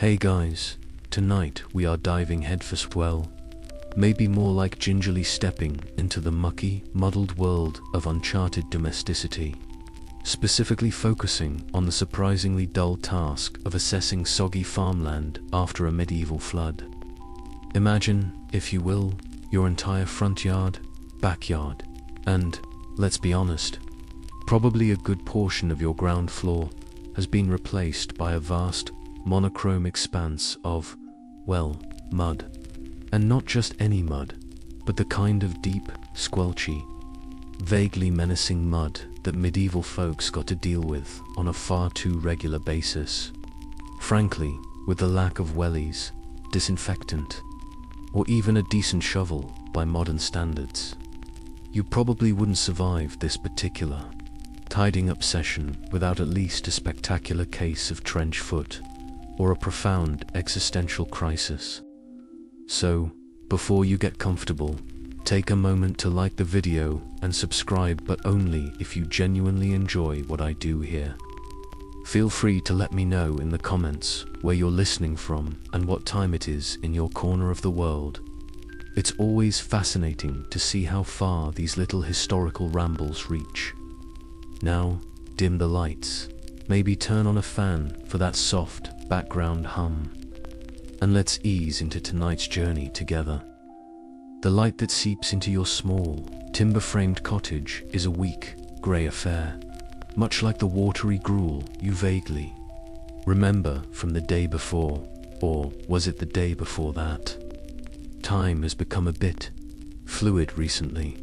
Hey guys, tonight we are diving headfirst, well, maybe more like gingerly stepping into the mucky, muddled world of Uncharted Domesticity, specifically focusing on the surprisingly dull task of assessing soggy farmland after a medieval flood. Imagine, if you will, your entire front yard, backyard, and, let's be honest, probably a good portion of your ground floor has been replaced by a vast, monochrome expanse of, well, mud. And not just any mud, but the kind of deep, squelchy, vaguely menacing mud that medieval folks got to deal with on a far too regular basis. Frankly, with the lack of wellies, disinfectant, or even a decent shovel by modern standards, you probably wouldn't survive this particular tidying up session without at least a spectacular case of trench foot or a profound existential crisis. So, before you get comfortable, take a moment to like the video and subscribe, but only if you genuinely enjoy what I do here. Feel free to let me know in the comments where you're listening from and what time it is in your corner of the world. It's always fascinating to see how far these little historical rambles reach. Now, dim the lights, maybe turn on a fan for that soft background hum, and let's ease into tonight's journey together. The light that seeps into your small, timber-framed cottage is a weak, grey affair, much like the watery gruel you vaguely remember from the day before, or was it the day before that? Time has become a bit fluid recently.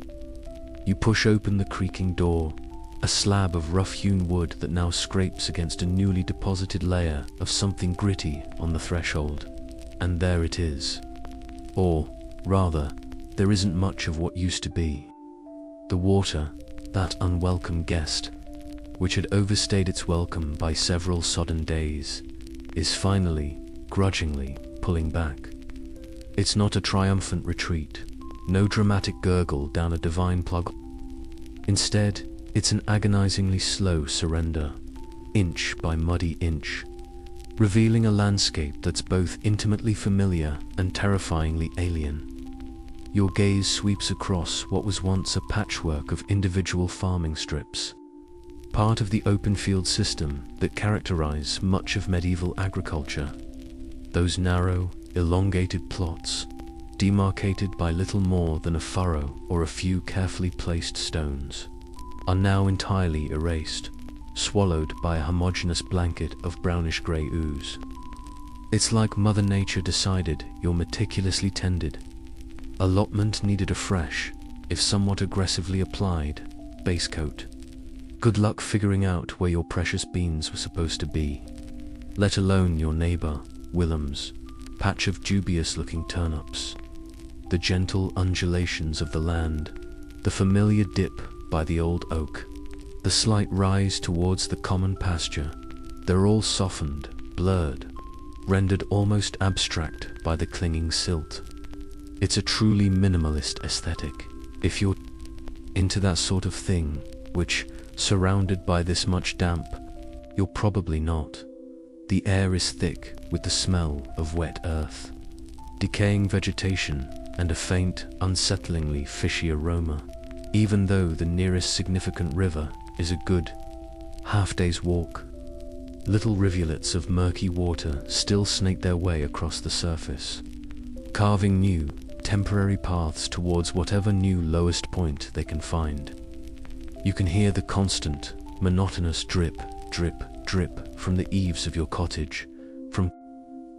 You push open the creaking door, a slab of rough-hewn wood that now scrapes against a newly deposited layer of something gritty on the threshold. And there it is. Or, rather, there isn't much of what used to be. The water, that unwelcome guest, which had overstayed its welcome by several sodden days, is finally, grudgingly, pulling back. It's not a triumphant retreat, no dramatic gurgle down a divine plug. Instead, it's an agonizingly slow surrender, inch by muddy inch, revealing a landscape that's both intimately familiar and terrifyingly alien. Your gaze sweeps across what was once a patchwork of individual farming strips, part of the open field system that characterized much of medieval agriculture. Those narrow, elongated plots, demarcated by little more than a furrow or a few carefully placed stones, are now entirely erased, swallowed by a homogeneous blanket of brownish-grey ooze. It's like Mother Nature decided your meticulously tended allotment needed a fresh, if somewhat aggressively applied, base coat. Good luck figuring out where your precious beans were supposed to be, let alone your neighbor, Willem's, patch of dubious-looking turnips. The gentle undulations of the land, the familiar dip by the old oak, the slight rise towards the common pasture, they're all softened, blurred, rendered almost abstract by the clinging silt. It's a truly minimalist aesthetic, if you're into that sort of thing, which, surrounded by this much damp, you're probably not. The air is thick with the smell of wet earth, decaying vegetation, and a faint, unsettlingly fishy aroma, even though the nearest significant river is a good half-day's walk. Little rivulets of murky water still snake their way across the surface, carving new, temporary paths towards whatever new lowest point they can find. You can hear the constant, monotonous drip, drip, drip from the eaves of your cottage, from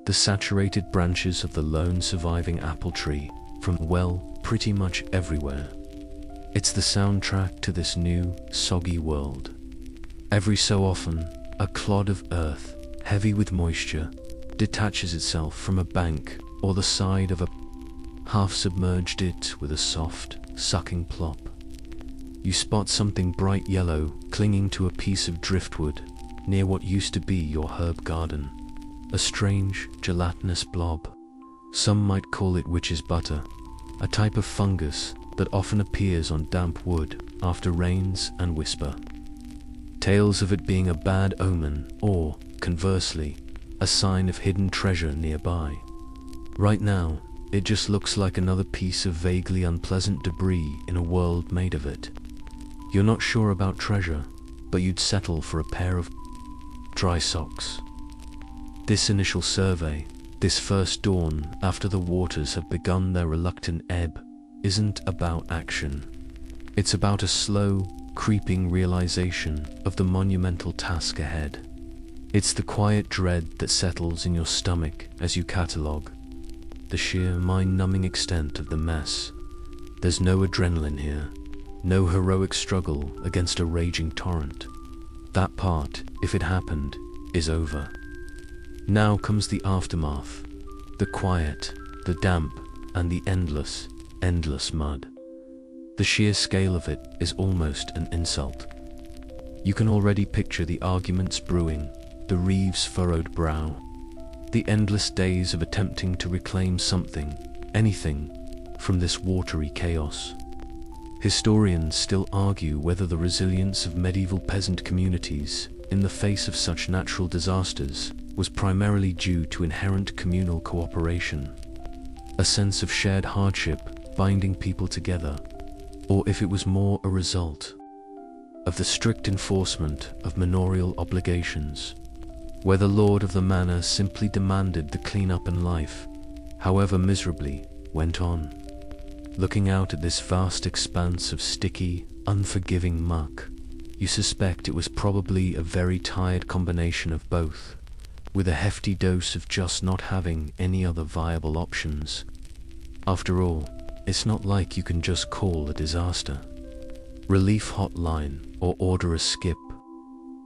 the saturated branches of the lone surviving apple tree, from, well, pretty much everywhere. It's the soundtrack to this new, soggy world. Every so often, a clod of earth, heavy with moisture, detaches itself from a bank or the side of a half-submerged it with a soft, sucking plop. You spot something bright yellow clinging to a piece of driftwood near what used to be your herb garden. A strange, gelatinous blob. Some might call it witch's butter, a type of fungus that often appears on damp wood after rains and whisper. Tales of it being a bad omen or, conversely, a sign of hidden treasure nearby. Right now, it just looks like another piece of vaguely unpleasant debris in a world made of it. You're not sure about treasure, but you'd settle for a pair of dry socks. This initial survey, this first dawn after the waters have begun their reluctant ebb, isn't about action. It's about a slow, creeping realization of the monumental task ahead. It's the quiet dread that settles in your stomach as you catalogue the sheer mind-numbing extent of the mess. There's no adrenaline here, no heroic struggle against a raging torrent. That part, if it happened, is over. Now comes the aftermath, the quiet, the damp, and the endless mud. The sheer scale of it is almost an insult. You can already picture the arguments brewing, the reeve's furrowed brow, the endless days of attempting to reclaim something, anything, from this watery chaos. Historians still argue whether the resilience of medieval peasant communities in the face of such natural disasters was primarily due to inherent communal cooperation, a sense of shared hardship binding people together, or if it was more a result of the strict enforcement of manorial obligations, where the lord of the manor simply demanded the clean-up and life, however miserably, went on. Looking out at this vast expanse of sticky, unforgiving muck, you suspect it was probably a very tired combination of both, with a hefty dose of just not having any other viable options. After all, it's not like you can just call a disaster relief hotline or order a skip.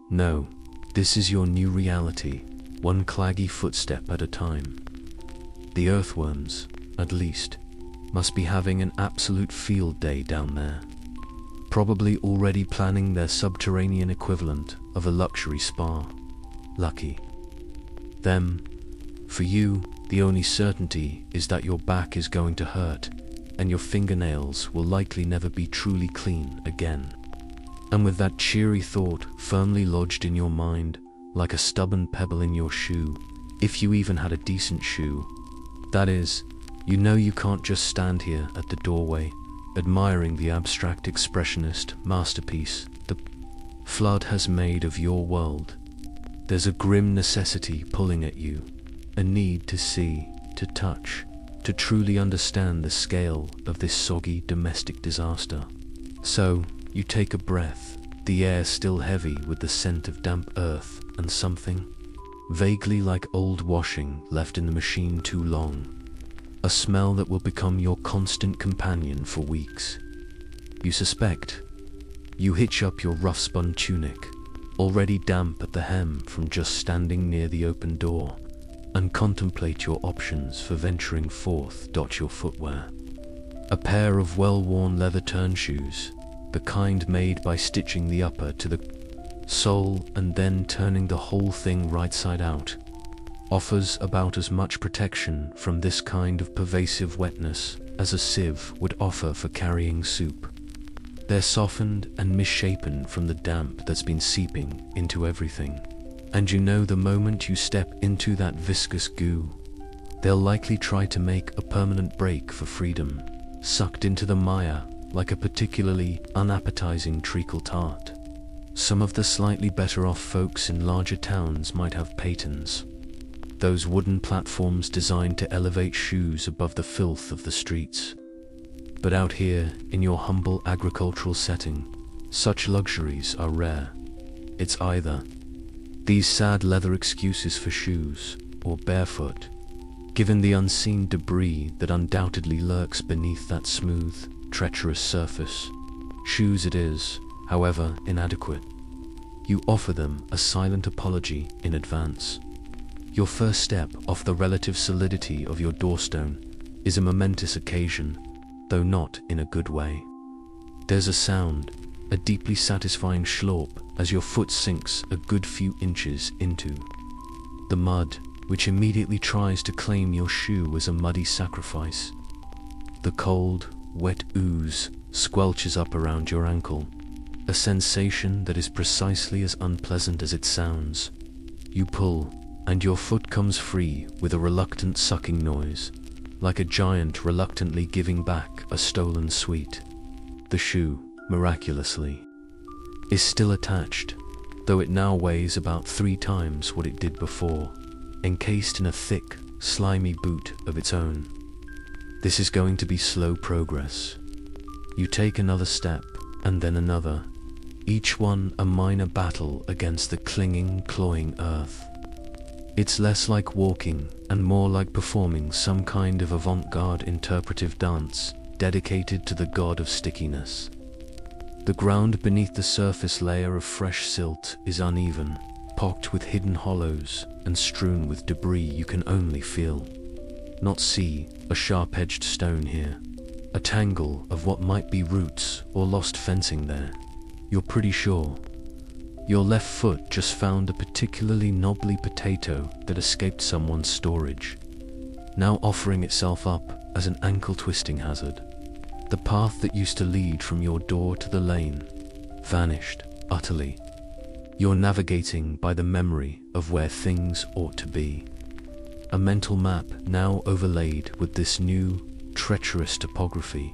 No, this is your new reality, one claggy footstep at a time. The earthworms, at least, must be having an absolute field day down there, probably already planning their subterranean equivalent of a luxury spa. Lucky them. For you, the only certainty is that your back is going to hurt, and your fingernails will likely never be truly clean again. And with that cheery thought firmly lodged in your mind, like a stubborn pebble in your shoe, if you even had a decent shoe, that is, you know you can't just stand here at the doorway, admiring the abstract expressionist masterpiece the flood has made of your world. There's a grim necessity pulling at you, a need to see, to touch, to truly understand the scale of this soggy domestic disaster. So, you take a breath, the air still heavy with the scent of damp earth and something vaguely like old washing left in the machine too long. A smell that will become your constant companion for weeks. You suspect. You hitch up your rough-spun tunic, already damp at the hem from just standing near the open door, and contemplate your options for venturing forth. Your footwear. A pair of well-worn leather turn shoes, the kind made by stitching the upper to the sole and then turning the whole thing right side out, offers about as much protection from this kind of pervasive wetness as a sieve would offer for carrying soup. They're softened and misshapen from the damp that's been seeping into everything, and you know the moment you step into that viscous goo, they'll likely try to make a permanent break for freedom, sucked into the mire like a particularly unappetizing treacle tart. Some of the slightly better off folks in larger towns might have patins, those wooden platforms designed to elevate shoes above the filth of the streets. But out here, in your humble agricultural setting, such luxuries are rare. It's either these sad leather excuses for shoes, or barefoot, given the unseen debris that undoubtedly lurks beneath that smooth, treacherous surface. Shoes it is, however inadequate. You offer them a silent apology in advance. Your first step off the relative solidity of your doorstone is a momentous occasion, though not in a good way. There's a sound, a deeply satisfying slurp as your foot sinks a good few inches into the mud, which immediately tries to claim your shoe as a muddy sacrifice. The cold, wet ooze squelches up around your ankle, a sensation that is precisely as unpleasant as it sounds. You pull, and your foot comes free with a reluctant sucking noise, like a giant reluctantly giving back a stolen sweet. The shoe, miraculously, is still attached, though it now weighs about 3 times what it did before, encased in a thick, slimy boot of its own. This is going to be slow progress. You take another step, and then another, each one a minor battle against the clinging, clawing earth. It's less like walking and more like performing some kind of avant-garde interpretive dance dedicated to the god of stickiness. The ground beneath the surface layer of fresh silt is uneven, pocked with hidden hollows and strewn with debris you can only feel, not see. A sharp-edged stone here, a tangle of what might be roots or lost fencing there. You're pretty sure. Your left foot just found a particularly knobbly potato that escaped someone's storage, now offering itself up as an ankle-twisting hazard. The path that used to lead from your door to the lane vanished utterly. You're navigating by the memory of where things ought to be. A mental map now overlaid with this new, treacherous topography.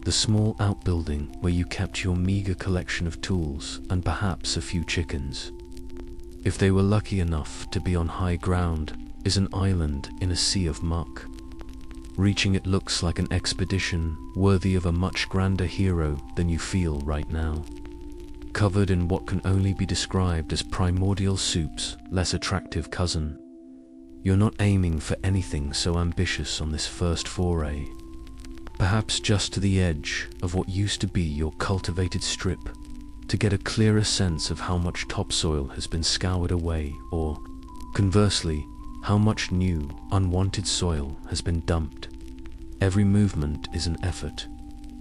The small outbuilding where you kept your meager collection of tools and perhaps a few chickens, if they were lucky enough to be on high ground, is an island in a sea of muck. Reaching it looks like an expedition worthy of a much grander hero than you feel right now. Covered in what can only be described as primordial soup's less attractive cousin. You're not aiming for anything so ambitious on this first foray. Perhaps just to the edge of what used to be your cultivated strip, to get a clearer sense of how much topsoil has been scoured away, or, conversely, how much new, unwanted soil has been dumped. Every movement is an effort,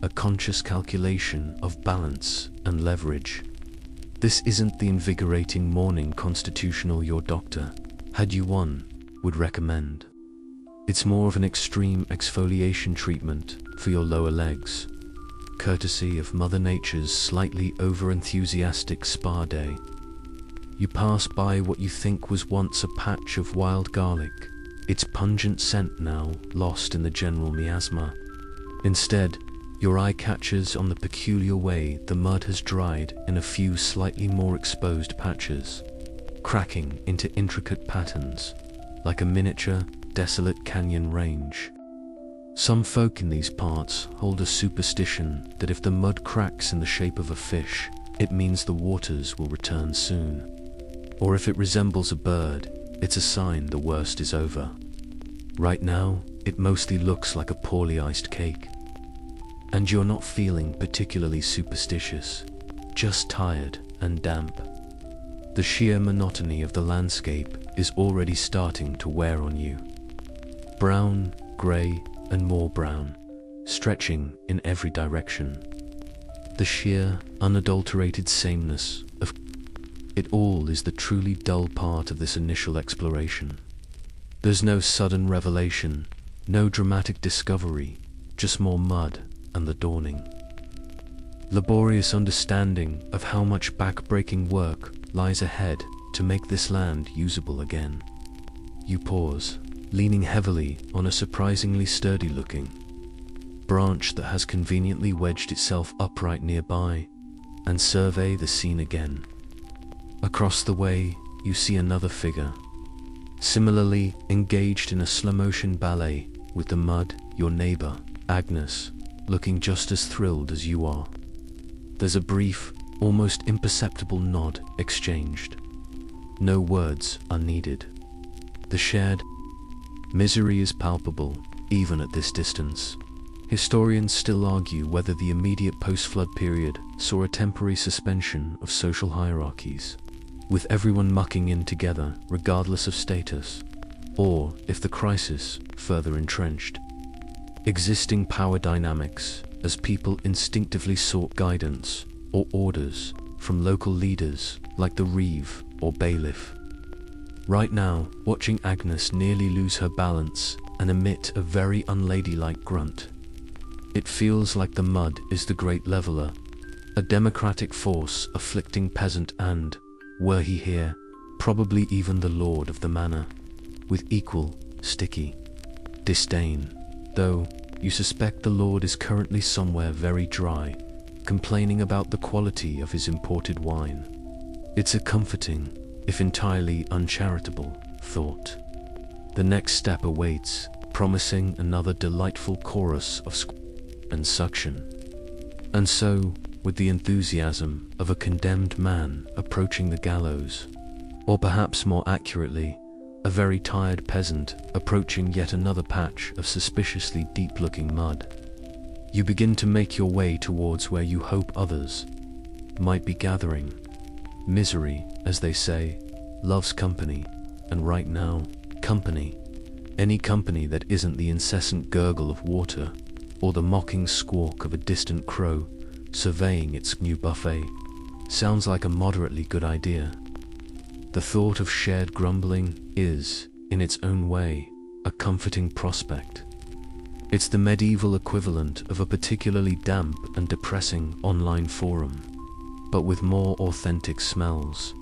a conscious calculation of balance and leverage. This isn't the invigorating morning constitutional your doctor, had you one, would recommend. It's more of an extreme exfoliation treatment for your lower legs, courtesy of Mother Nature's slightly over-enthusiastic spa day. You pass by what you think was once a patch of wild garlic, its pungent scent now lost in the general miasma. Instead, your eye catches on the peculiar way the mud has dried in a few slightly more exposed patches, cracking into intricate patterns, like a miniature, desolate canyon range. Some folk in these parts hold a superstition that if the mud cracks in the shape of a fish, it means the waters will return soon. Or if it resembles a bird, it's a sign the worst is over. Right now, it mostly looks like a poorly iced cake. And you're not feeling particularly superstitious, just tired and damp. The sheer monotony of the landscape is already starting to wear on you. Brown, grey, and more brown, stretching in every direction. The sheer, unadulterated sameness of it all is the truly dull part of this initial exploration. There's no sudden revelation, no dramatic discovery, just more mud and the dawning. Laborious understanding of how much back-breaking work lies ahead to make this land usable again. You pause, leaning heavily on a surprisingly sturdy-looking branch that has conveniently wedged itself upright nearby, and survey the scene again. Across the way, you see another figure, similarly engaged in a slow-motion ballet with the mud, your neighbor, Agnes, looking just as thrilled as you are. There's a brief, almost imperceptible nod exchanged. No words are needed. The shared misery is palpable, even at this distance. Historians still argue whether the immediate post-flood period saw a temporary suspension of social hierarchies, with everyone mucking in together regardless of status, or if the crisis further entrenched existing power dynamics as people instinctively sought guidance or orders from local leaders like the reeve or bailiff. Right now, watching Agnes nearly lose her balance and emit a very unladylike grunt. It feels like the mud is the great leveler, a democratic force afflicting Peasant and, were he here, probably even the lord of the manor, with equal, sticky disdain, though you suspect the lord is currently somewhere very dry, complaining about the quality of his imported wine. It's a comforting, if entirely uncharitable, thought. The next step awaits, promising another delightful chorus of and suction. And so, with the enthusiasm of a condemned man approaching the gallows, or perhaps more accurately, a very tired peasant approaching yet another patch of suspiciously deep-looking mud, you begin to make your way towards where you hope others might be gathering. Misery, as they say, loves company, and right now, company, any company that isn't the incessant gurgle of water, or the mocking squawk of a distant crow surveying its new buffet, sounds like a moderately good idea. The thought of shared grumbling is, in its own way, a comforting prospect. It's the medieval equivalent of a particularly damp and depressing online forum, but with more authentic smells.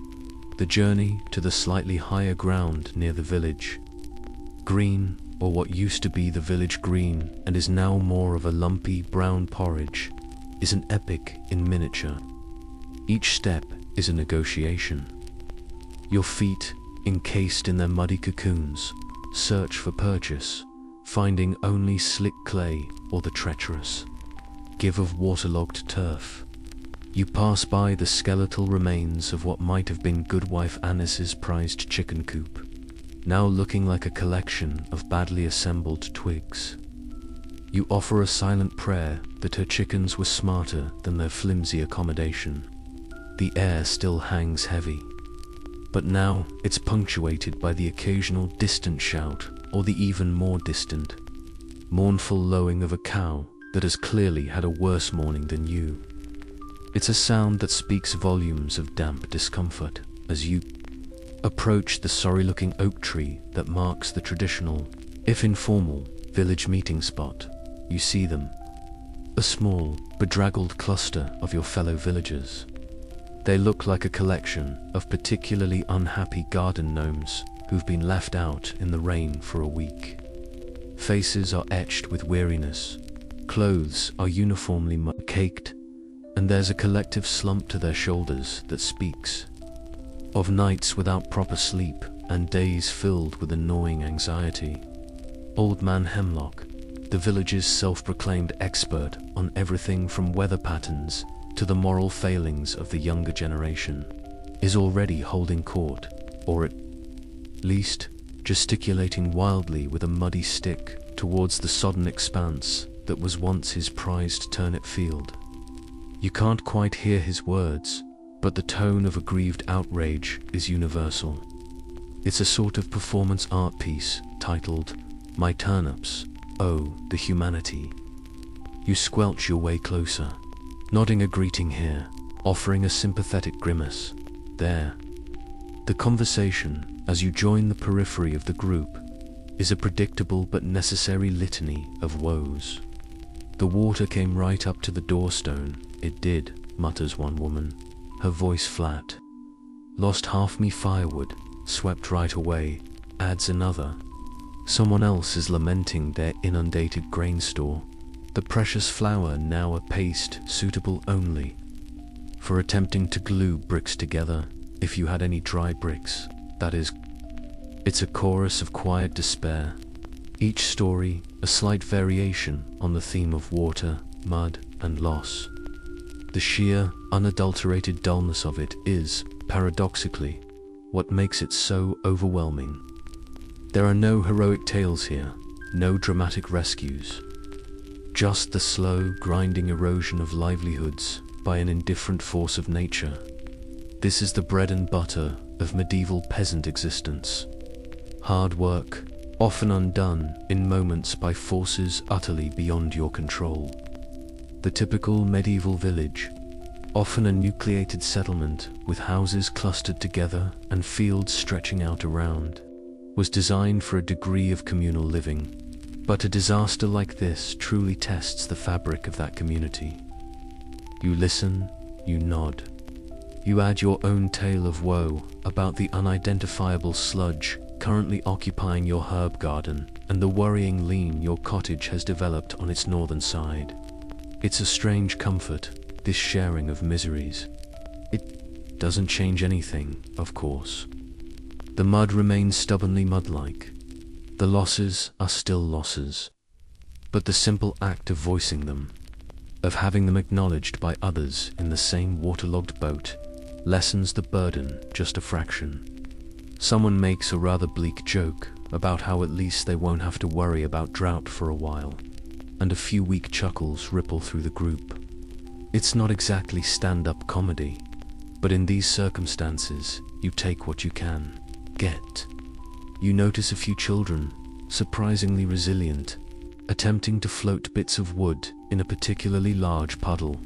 The journey to the slightly higher ground near the village green, or what used to be the village green and is now more of a lumpy brown porridge, is an epic in miniature. Each step is a negotiation. Your feet, encased in their muddy cocoons, search for purchase, finding only slick clay or the treacherous give of waterlogged turf. You pass by the skeletal remains of what might have been Goodwife Annis's prized chicken coop, now looking like a collection of badly assembled twigs. You offer a silent prayer that her chickens were smarter than their flimsy accommodation. The air still hangs heavy, but now it's punctuated by the occasional distant shout or the even more distant, mournful lowing of a cow that has clearly had a worse morning than you. It's a sound that speaks volumes of damp discomfort as you approach the sorry-looking oak tree that marks the traditional, if informal, village meeting spot. You see them, a small, bedraggled cluster of your fellow villagers. They look like a collection of particularly unhappy garden gnomes who've been left out in the rain for a week. Faces are etched with weariness, clothes are uniformly mud-caked, and there's a collective slump to their shoulders that speaks of nights without proper sleep and days filled with annoying anxiety. Old Man Hemlock, the village's self-proclaimed expert on everything from weather patterns to the moral failings of the younger generation, is already holding court, or at least gesticulating wildly with a muddy stick towards the sodden expanse that was once his prized turnip field. You can't quite hear his words, but the tone of aggrieved outrage is universal. It's a sort of performance art piece titled, "My Turnips, Oh, the Humanity." You squelch your way closer, nodding a greeting here, offering a sympathetic grimace there. The conversation, as you join the periphery of the group, is a predictable but necessary litany of woes. "The water came right up to the doorstone, it did," mutters one woman, her voice flat. "Lost half me firewood, swept right away," adds another. Someone else is lamenting their inundated grain store, the precious flour now a paste suitable only for attempting to glue bricks together, if you had any dry bricks, that is. It's a chorus of quiet despair, each story a slight variation on the theme of water, mud, and loss. The sheer, unadulterated dullness of it is, paradoxically, what makes it so overwhelming. There are no heroic tales here, no dramatic rescues. Just the slow, grinding erosion of livelihoods by an indifferent force of nature. This is the bread and butter of medieval peasant existence. Hard work, often undone in moments by forces utterly beyond your control. The typical medieval village, often a nucleated settlement with houses clustered together and fields stretching out around, was designed for a degree of communal living. But a disaster like this truly tests the fabric of that community. You listen, you nod. You add your own tale of woe about the unidentifiable sludge currently occupying your herb garden and the worrying lean your cottage has developed on its northern side. It's a strange comfort, this sharing of miseries. It doesn't change anything, of course. The mud remains stubbornly mud-like. The losses are still losses. But the simple act of voicing them, of having them acknowledged by others in the same waterlogged boat, lessens the burden just a fraction. Someone makes a rather bleak joke about how at least they won't have to worry about drought for a while, and a few weak chuckles ripple through the group. It's not exactly stand-up comedy, but in these circumstances, you take what you can get. You notice a few children, surprisingly resilient, attempting to float bits of wood in a particularly large puddle.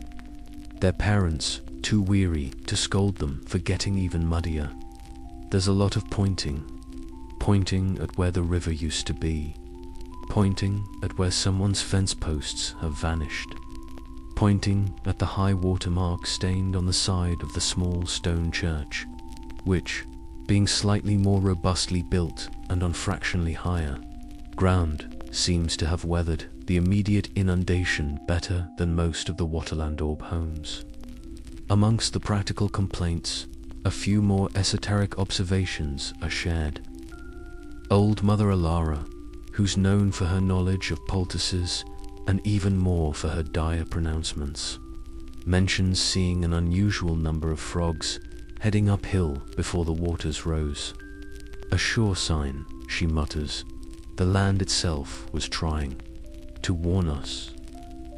Their parents, too weary to scold them for getting even muddier. There's a lot of pointing at where the river used to be, pointing at where someone's fence posts have vanished, pointing at the high water mark stained on the side of the small stone church, which, being slightly more robustly built and on fractionally higher ground, seems to have weathered the immediate inundation better than most of the Waterlandorp homes. Amongst the practical complaints, a few more esoteric observations are shared. Old Mother Alara, who's known for her knowledge of poultices and even more for her dire pronouncements, mentions seeing an unusual number of frogs heading uphill before the waters rose. A sure sign, she mutters, the land itself was trying to warn us.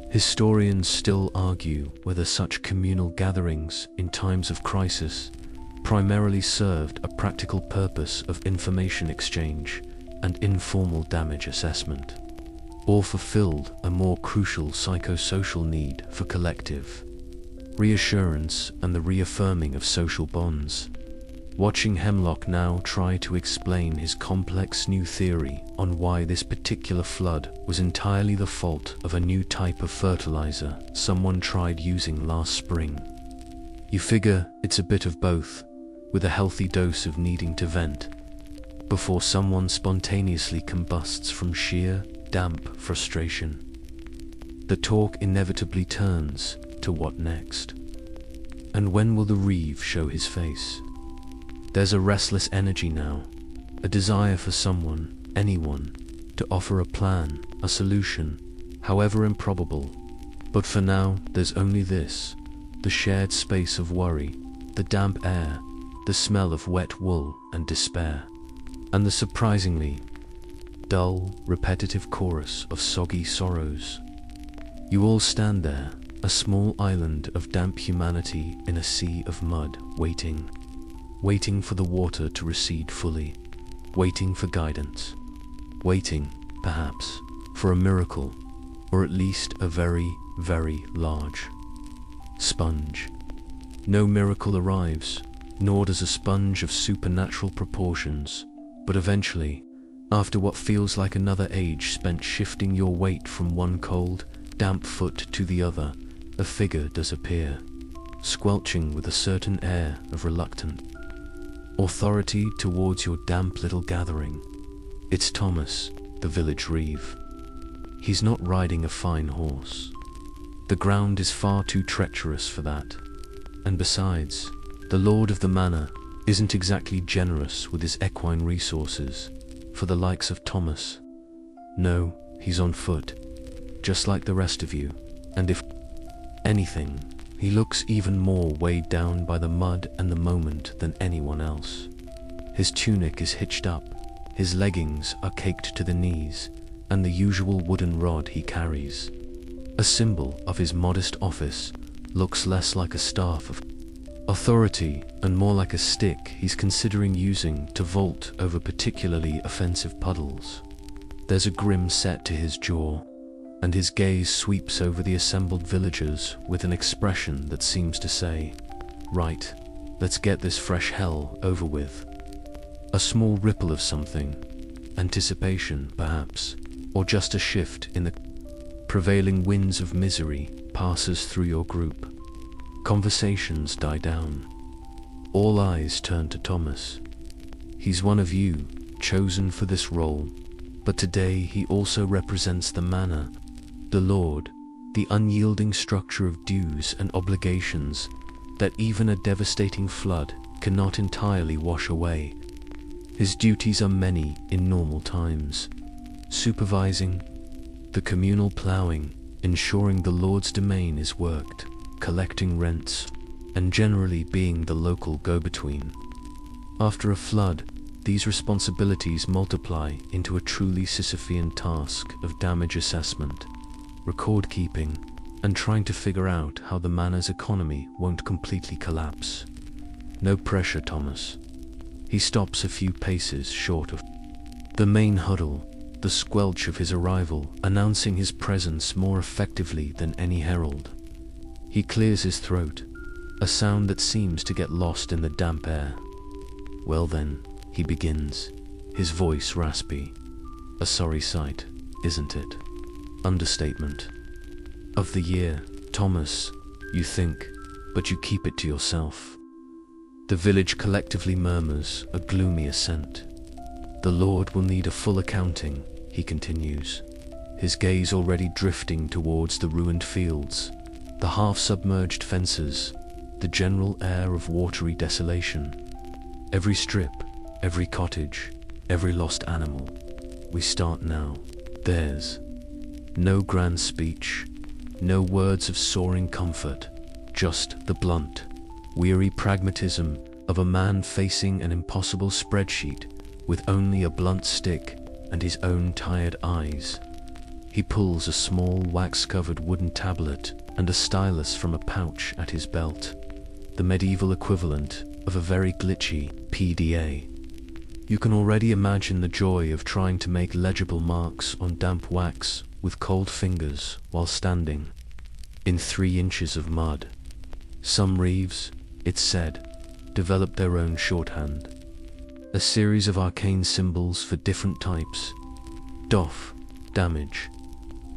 Historians still argue whether such communal gatherings in times of crisis primarily served a practical purpose of information exchange and informal damage assessment, or fulfilled a more crucial psychosocial need for collective reassurance and the reaffirming of social bonds. Watching Hemlock now try to explain his complex new theory on why this particular flood was entirely the fault of a new type of fertilizer someone tried using last spring. You figure it's a bit of both, with a healthy dose of needing to vent, before someone spontaneously combusts from sheer, damp frustration. The talk inevitably turns to what next? And when will the reeve show his face? There's a restless energy now, a desire for someone, anyone, to offer a plan, a solution, however improbable. But for now, there's only this, the shared space of worry, the damp air, the smell of wet wool and despair, and the surprisingly dull, repetitive chorus of soggy sorrows. You all stand there, a small island of damp humanity in a sea of mud, waiting for the water to recede fully, waiting for guidance, waiting, perhaps, for a miracle, or at least a very, very large sponge. No miracle arrives, nor does a sponge of supernatural proportions, but eventually, after what feels like another age spent shifting your weight from one cold, damp foot to the other, a figure does appear, squelching with a certain air of reluctant authority towards your damp little gathering. It's Thomas, the village reeve. He's not riding a fine horse. The ground is far too treacherous for that. And besides, the lord of the manor isn't exactly generous with his equine resources for the likes of Thomas. No, he's on foot, just like the rest of you, and if anything, he looks even more weighed down by the mud and the moment than anyone else. His tunic is hitched up, his leggings are caked to the knees, and the usual wooden rod he carries, a symbol of his modest office, looks less like a staff of authority and more like a stick he's considering using to vault over particularly offensive puddles. There's a grim set to his jaw, and his gaze sweeps over the assembled villagers with an expression that seems to say, "Right, let's get this fresh hell over with." A small ripple of something, anticipation perhaps, or just a shift in the prevailing winds of misery passes through your group. Conversations die down. All eyes turn to Thomas. He's one of you, chosen for this role, but today he also represents the manner, the Lord, the unyielding structure of dues and obligations that even a devastating flood cannot entirely wash away. His duties are many in normal times: supervising, the communal ploughing, ensuring the Lord's domain is worked, collecting rents, and generally being the local go-between. After a flood, these responsibilities multiply into a truly Sisyphean task of damage assessment, record keeping, and trying to figure out how the manor's economy won't completely collapse. No pressure, Thomas. He stops a few paces short of the main huddle, the squelch of his arrival announcing his presence more effectively than any herald. He clears his throat, a sound that seems to get lost in the damp air. Well then, he begins, his voice raspy. A sorry sight, isn't it? Understatement. Of the year, Thomas, you think, but you keep it to yourself. The village collectively murmurs a gloomy assent. The Lord will need a full accounting, he continues, his gaze already drifting towards the ruined fields, the half-submerged fences, the general air of watery desolation. Every strip, every cottage, every lost animal. We start now. There's no grand speech, no words of soaring comfort, just the blunt, weary pragmatism of a man facing an impossible spreadsheet with only a blunt stick and his own tired eyes. He pulls a small wax-covered wooden tablet and a stylus from a pouch at his belt, the medieval equivalent of a very glitchy PDA. You can already imagine the joy of trying to make legible marks on damp wax with cold fingers while standing in 3 inches of mud. Some reeves, it's said, develop their own shorthand, a series of arcane symbols for different types: doff, damage,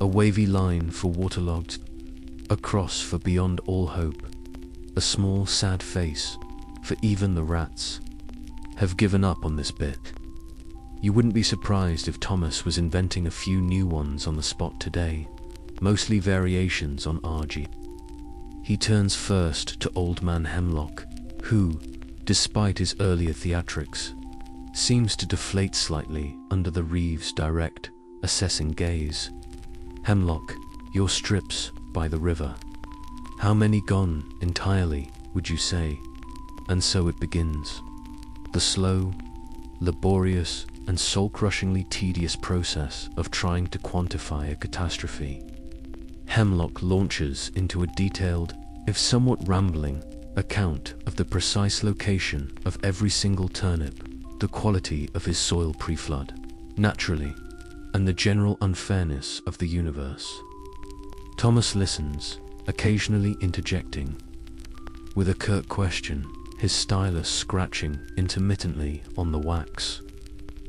a wavy line for waterlogged, a cross for beyond all hope, a small sad face for even the rats have given up on this bit. You wouldn't be surprised if Thomas was inventing a few new ones on the spot today, mostly variations on RG. He turns first to Old Man Hemlock, who, despite his earlier theatrics, seems to deflate slightly under the reeve's direct, assessing gaze. Hemlock, your strips by the river. How many gone entirely, would you say? And so it begins. The slow, laborious, and soul-crushingly tedious process of trying to quantify a catastrophe. Hemlock launches into a detailed, if somewhat rambling, account of the precise location of every single turnip, the quality of his soil pre-flood, naturally, and the general unfairness of the universe. Thomas listens, occasionally interjecting with a curt question, his stylus scratching intermittently on the wax.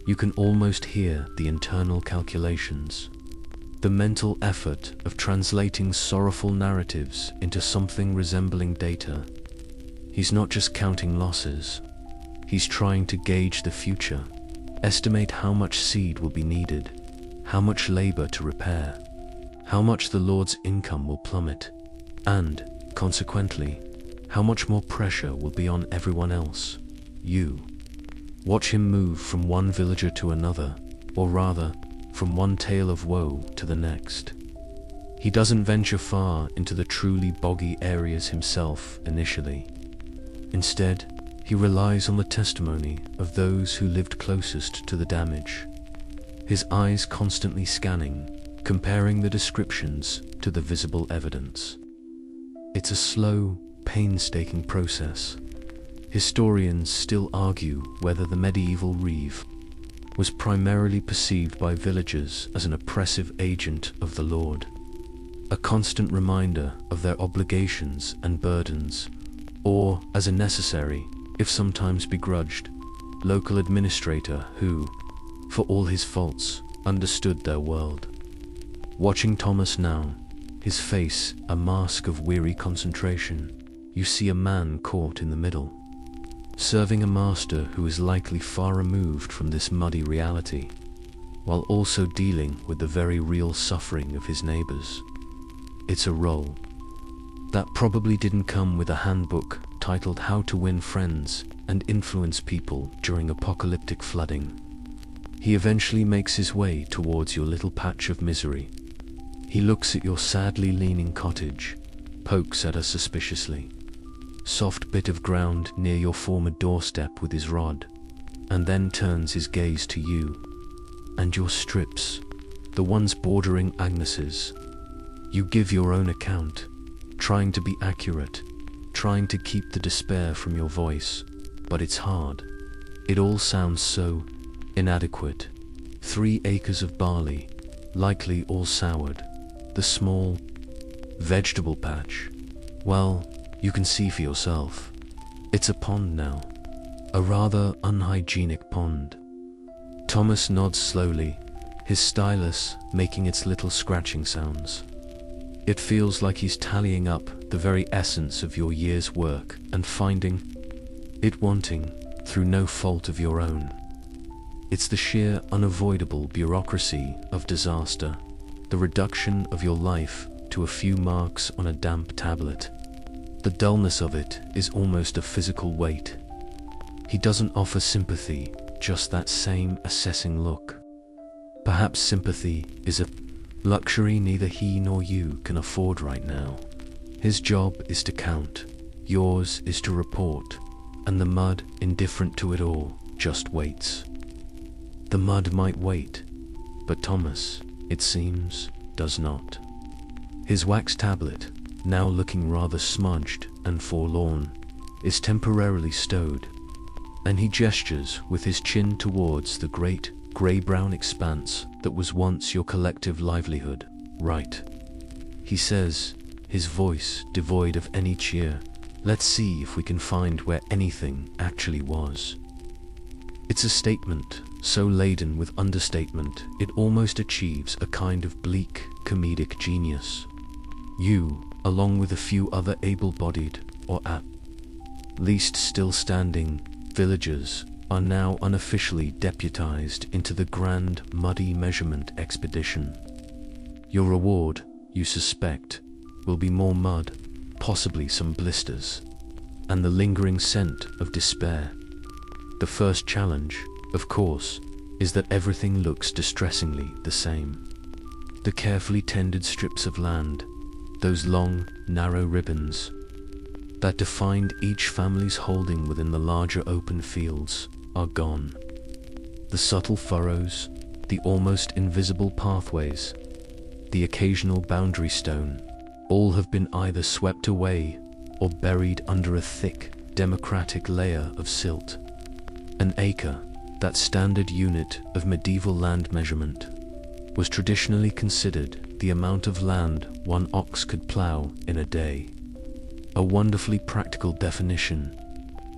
You can almost hear the internal calculations, the mental effort of translating sorrowful narratives into something resembling data. He's not just counting losses, he's trying to gauge the future, estimate how much seed will be needed, how much labor to repair, how much the Lord's income will plummet, and, consequently, how much more pressure will be on everyone else, you. Watch him move from one villager to another, or rather, from one tale of woe to the next. He doesn't venture far into the truly boggy areas himself initially. Instead, he relies on the testimony of those who lived closest to the damage, his eyes constantly scanning, comparing the descriptions to the visible evidence. It's a slow, painstaking process. Historians still argue whether the medieval reeve was primarily perceived by villagers as an oppressive agent of the Lord, a constant reminder of their obligations and burdens, or as a necessary, if sometimes begrudged, local administrator who, for all his faults, understood their world. Watching Thomas now, his face a mask of weary concentration, you see a man caught in the middle. serving a master who is likely far removed from this muddy reality, while also dealing with the very real suffering of his neighbors. It's a role that probably didn't come with a handbook titled How to Win Friends and Influence People During Apocalyptic Flooding. He eventually makes his way towards your little patch of misery. He looks at your sadly leaning cottage, pokes at us suspiciously, soft bit of ground near your former doorstep with his rod, and then turns his gaze to you and your strips, the ones bordering Agnes's. You give your own account, trying to be accurate, trying to keep the despair from your voice, but it's hard. It all sounds so inadequate. 3 acres of barley, likely all soured. The small vegetable patch, well, you can see for yourself. It's a pond now, a rather unhygienic pond. Thomas nods slowly, his stylus making its little scratching sounds. It feels like he's tallying up the very essence of your year's work and finding it wanting through no fault of your own. It's the sheer unavoidable bureaucracy of disaster, the reduction of your life to a few marks on a damp tablet. The dullness of it is almost a physical weight. He doesn't offer sympathy, just that same assessing look. Perhaps sympathy is a luxury neither he nor you can afford right now. His job is to count, yours is to report, and the mud, indifferent to it all, just waits. The mud might wait, but Thomas, it seems, does not. His wax tablet, now looking rather smudged and forlorn, is temporarily stowed, and he gestures with his chin towards the great grey-brown expanse that was once your collective livelihood. Right, he says, his voice devoid of any cheer. Let's see if we can find where anything actually was. It's a statement so laden with understatement it almost achieves a kind of bleak comedic genius. You, along with a few other able-bodied, or at least still-standing, villagers, are now unofficially deputized into the grand muddy measurement expedition. Your reward, you suspect, will be more mud, possibly some blisters, and the lingering scent of despair. The first challenge, of course, is that everything looks distressingly the same. The carefully tended strips of land, those long, narrow ribbons that defined each family's holding within the larger open fields, are gone. The subtle furrows, the almost invisible pathways, the occasional boundary stone, all have been either swept away or buried under a thick, democratic layer of silt. An acre, that standard unit of medieval land measurement, was traditionally considered the amount of land one ox could plow in a day. A wonderfully practical definition,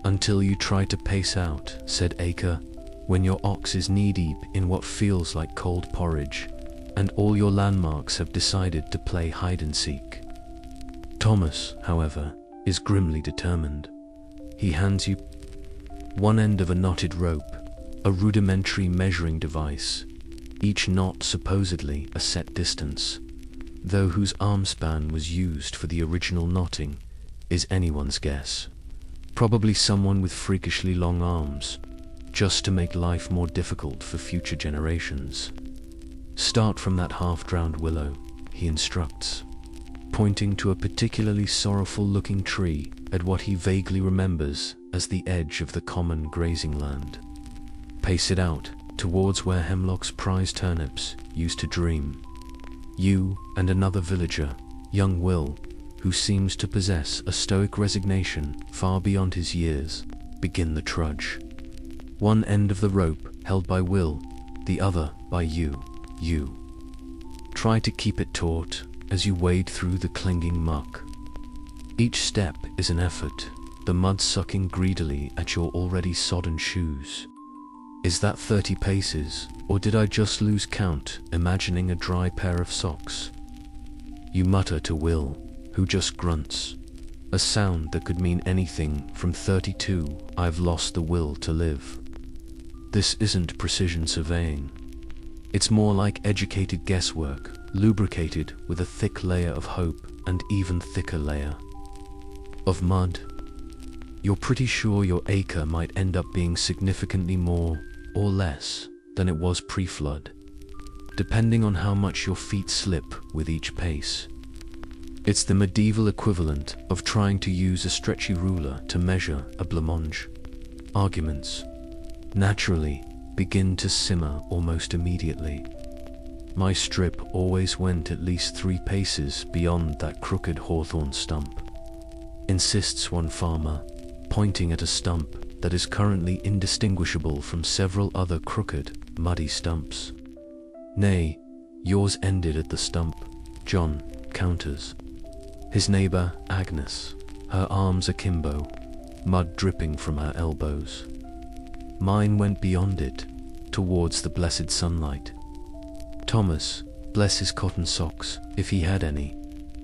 until you try to pace out said acre when your ox is knee-deep in what feels like cold porridge, and all your landmarks have decided to play hide-and-seek. Thomas, however, is grimly determined. He hands you one end of a knotted rope, a rudimentary measuring device, each knot supposedly a set distance, though whose arm span was used for the original knotting is anyone's guess. Probably someone with freakishly long arms, just to make life more difficult for future generations. Start from that half-drowned willow, he instructs, pointing to a particularly sorrowful-looking tree at what he vaguely remembers as the edge of the common grazing land. Pace it out towards where Hemlock's prize turnips used to dream. You and another villager, young Will, who seems to possess a stoic resignation far beyond his years, begin the trudge. One end of the rope held by Will, the other by you. You try to keep it taut as you wade through the clinging muck. Each step is an effort, the mud sucking greedily at your already sodden shoes. Is that 30 paces, or did I just lose count, imagining a dry pair of socks? You mutter to Will, who just grunts. a sound that could mean anything from 32, I've lost the will to live. This isn't precision surveying. It's more like educated guesswork, lubricated with a thick layer of hope and even thicker layer of mud. You're pretty sure your acre might end up being significantly more or less than it was pre-flood, depending on how much your feet slip with each pace. It's the medieval equivalent of trying to use a stretchy ruler to measure a blancmange. Arguments naturally begin to simmer almost immediately. My strip always went at least 3 paces beyond that crooked hawthorn stump, insists one farmer, pointing at a stump that is currently indistinguishable from several other crooked, muddy stumps. Nay, yours ended at the stump, John counters. His neighbour, Agnes, her arms akimbo, mud dripping from her elbows. Mine went beyond it, towards the blessed sunlight. Thomas, bless his cotton socks, if he had any,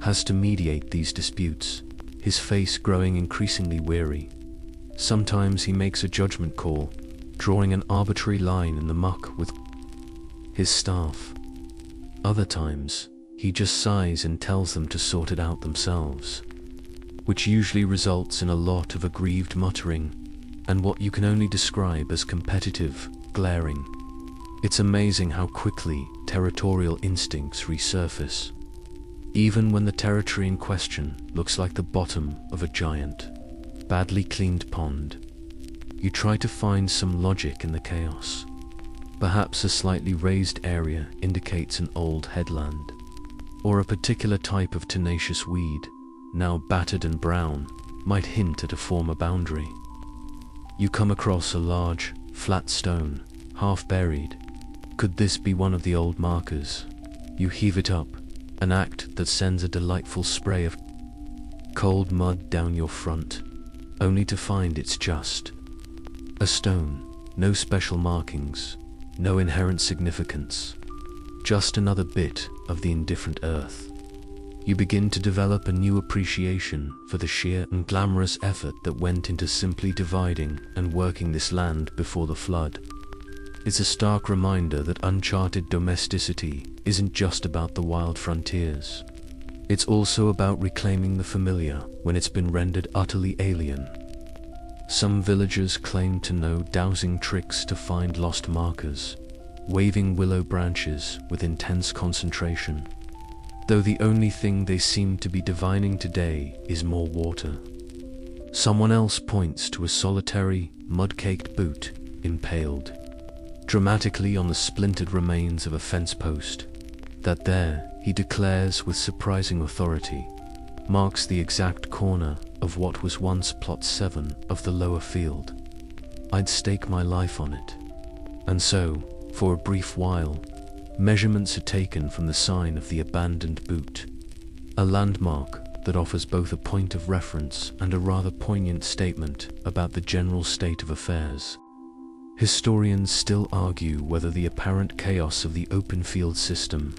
has to mediate these disputes, his face growing increasingly weary. Sometimes he makes a judgment call, drawing an arbitrary line in the muck with his staff. Other times, he just sighs and tells them to sort it out themselves, which usually results in a lot of aggrieved muttering and what you can only describe as competitive glaring. It's amazing how quickly territorial instincts resurface, even when the territory in question looks like the bottom of a giant, badly cleaned pond. You try to find some logic in the chaos. Perhaps a slightly raised area indicates an old headland, or a particular type of tenacious weed, now battered and brown, might hint at a former boundary. You come across a large, flat stone, half buried. Could this be one of the old markers? You heave it up, an act that sends a delightful spray of cold mud down your front, only to find it's just a stone, no special markings, no inherent significance, just another bit of the indifferent earth. You begin to develop a new appreciation for the sheer and glamorous effort that went into simply dividing and working this land before the flood. It's a stark reminder that Uncharted Domesticity isn't just about the wild frontiers. It's also about reclaiming the familiar when it's been rendered utterly alien. Some villagers claim to know dowsing tricks to find lost markers, waving willow branches with intense concentration, though the only thing they seem to be divining today is more water. Someone else points to a solitary, mud-caked boot impaled dramatically on the splintered remains of a fence post. That there, he declares with surprising authority, marks the exact corner of what was once plot 7 of the lower field. I'd stake my life on it. And so, for a brief while, measurements are taken from the sign of the abandoned boot, a landmark that offers both a point of reference and a rather poignant statement about the general state of affairs. Historians still argue whether the apparent chaos of the open field system,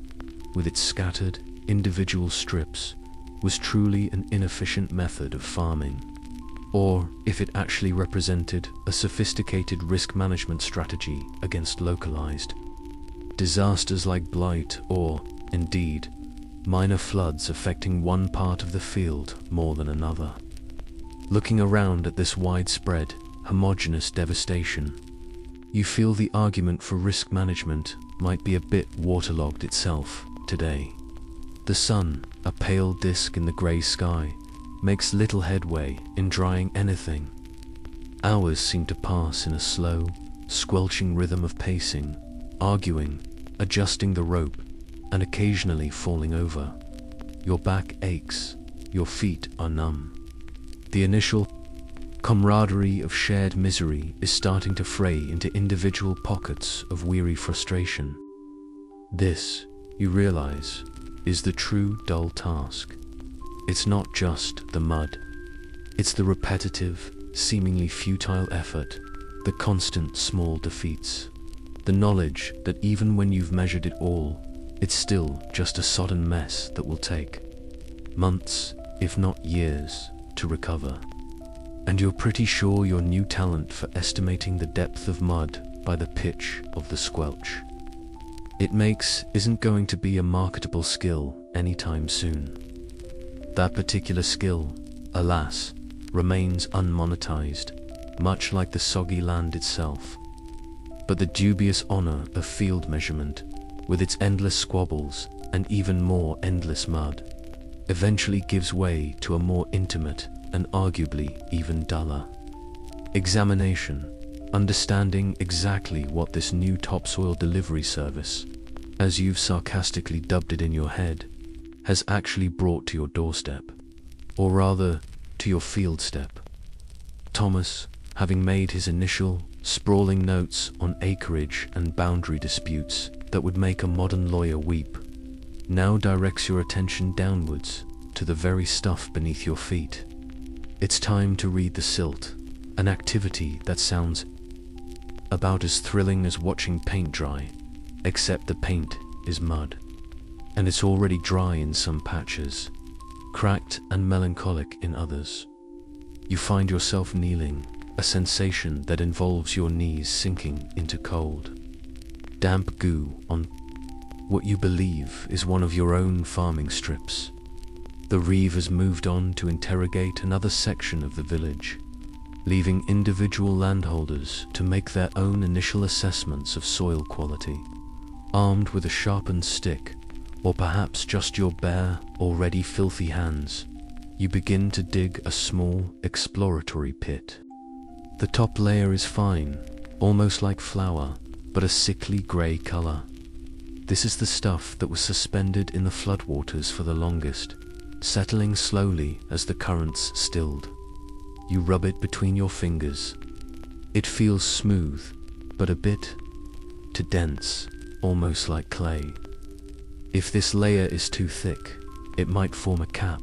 with its scattered, individual strips, was truly an inefficient method of farming, or if it actually represented a sophisticated risk management strategy against localized disasters like blight or, indeed, minor floods affecting one part of the field more than another. Looking around at this widespread, homogeneous devastation, you feel the argument for risk management might be a bit waterlogged itself today. The sun, a pale disk in the grey sky, makes little headway in drying anything. Hours seem to pass in a slow, squelching rhythm of pacing, arguing, adjusting the rope, and occasionally falling over. Your back aches, your feet are numb. The initial camaraderie of shared misery is starting to fray into individual pockets of weary frustration. This, you realize, is the true dull task. It's not just the mud. It's the repetitive, seemingly futile effort, the constant small defeats, the knowledge that even when you've measured it all, it's still just a sodden mess that will take months, if not years, to recover. And you're pretty sure your new talent for estimating the depth of mud by the pitch of the squelch it makes isn't going to be a marketable skill anytime soon. That particular skill, alas, remains unmonetized, much like the soggy land itself. But the dubious honor of field measurement, with its endless squabbles and even more endless mud, eventually gives way to a more intimate and arguably even duller examination, understanding exactly what this new topsoil delivery service, as you've sarcastically dubbed it in your head, has actually brought to your doorstep, or rather, to your field step. Thomas, having made his initial, sprawling notes on acreage and boundary disputes that would make a modern lawyer weep, now directs your attention downwards to the very stuff beneath your feet. It's time to read the silt, an activity that sounds about as thrilling as watching paint dry, except the paint is mud. And it's already dry in some patches, cracked and melancholic in others. You find yourself kneeling, a sensation that involves your knees sinking into cold, damp goo on what you believe is one of your own farming strips. The reeve has moved on to interrogate another section of the village, leaving individual landholders to make their own initial assessments of soil quality. Armed with a sharpened stick, or perhaps just your bare, already filthy hands, you begin to dig a small, exploratory pit. The top layer is fine, almost like flour, but a sickly grey color. This is the stuff that was suspended in the floodwaters for the longest, settling slowly as the currents stilled. You rub it between your fingers. It feels smooth, but a bit too dense, almost like clay. If this layer is too thick, it might form a cap,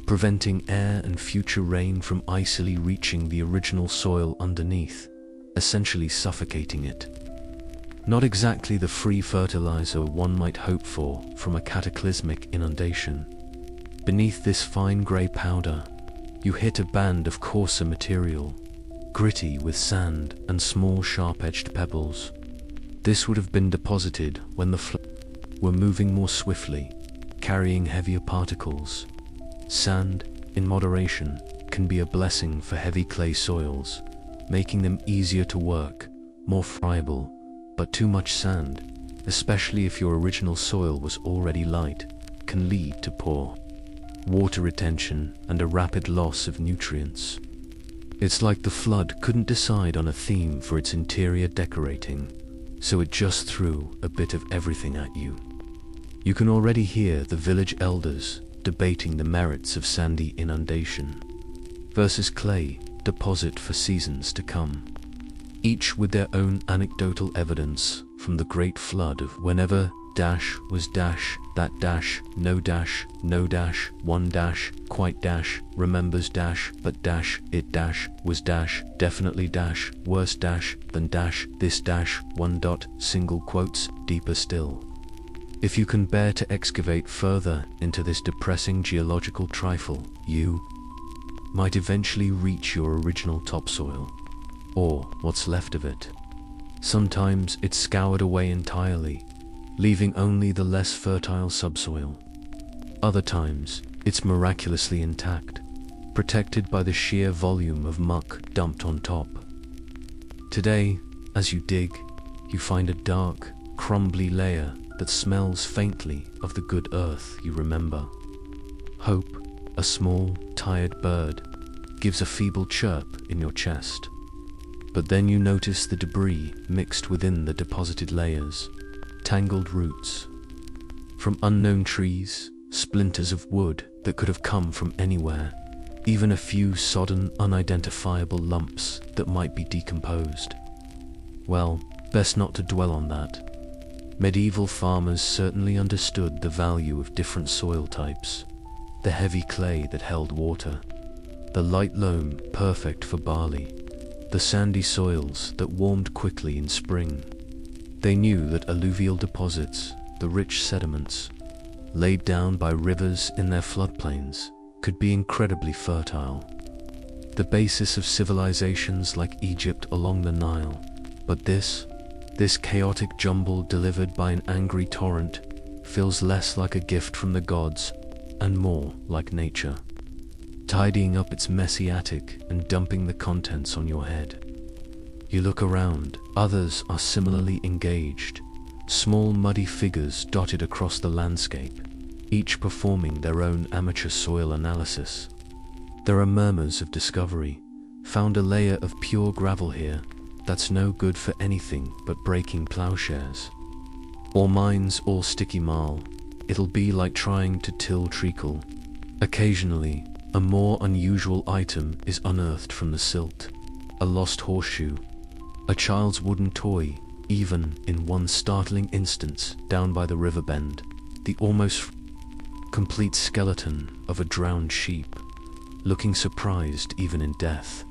preventing air and future rain from icily reaching the original soil underneath, essentially suffocating it. Not exactly the free fertilizer one might hope for from a cataclysmic inundation. Beneath this fine grey powder, you hit a band of coarser material, gritty with sand and small sharp-edged pebbles. This would have been deposited when the were moving more swiftly, carrying heavier particles. Sand, in moderation, can be a blessing for heavy clay soils, making them easier to work, more friable, but too much sand, especially if your original soil was already light, can lead to poor water retention and a rapid loss of nutrients. It's like the flood couldn't decide on a theme for its interior decorating, so it just threw a bit of everything at you. You can already hear the village elders debating the merits of sandy inundation versus clay deposit for seasons to come, each with their own anecdotal evidence from the great flood of whenever dash was dash, that dash, no dash, no dash, one dash, quite dash, remembers dash, but dash, it dash, was dash, definitely dash, worse dash, than dash, this dash, one dot, single quotes, deeper still. If you can bear to excavate further into this depressing geological trifle, you might eventually reach your original topsoil, or what's left of it. Sometimes it's scoured away entirely, leaving only the less fertile subsoil. Other times, it's miraculously intact, protected by the sheer volume of muck dumped on top. Today, as you dig, you find a dark, crumbly layer that smells faintly of the good earth you remember. Hope, a small, tired bird, gives a feeble chirp in your chest. But then you notice the debris mixed within the deposited layers, tangled roots from unknown trees, splinters of wood that could have come from anywhere, even a few sodden, unidentifiable lumps that might be decomposed. Well, best not to dwell on that. Medieval farmers certainly understood the value of different soil types. The heavy clay that held water, the light loam perfect for barley, the sandy soils that warmed quickly in spring. They knew that alluvial deposits, the rich sediments, laid down by rivers in their floodplains, could be incredibly fertile, the basis of civilizations like Egypt along the Nile. But this chaotic jumble delivered by an angry torrent feels less like a gift from the gods and more like nature, tidying up its messy attic and dumping the contents on your head. You look around, others are similarly engaged, small muddy figures dotted across the landscape, each performing their own amateur soil analysis. There are murmurs of discovery. Found a layer of pure gravel here that's no good for anything but breaking plowshares. Or mine's all sticky marl. It'll be like trying to till treacle. Occasionally, a more unusual item is unearthed from the silt. A lost horseshoe, a child's wooden toy, even in one startling instance down by the river bend, the almost complete skeleton of a drowned sheep, looking surprised even in death.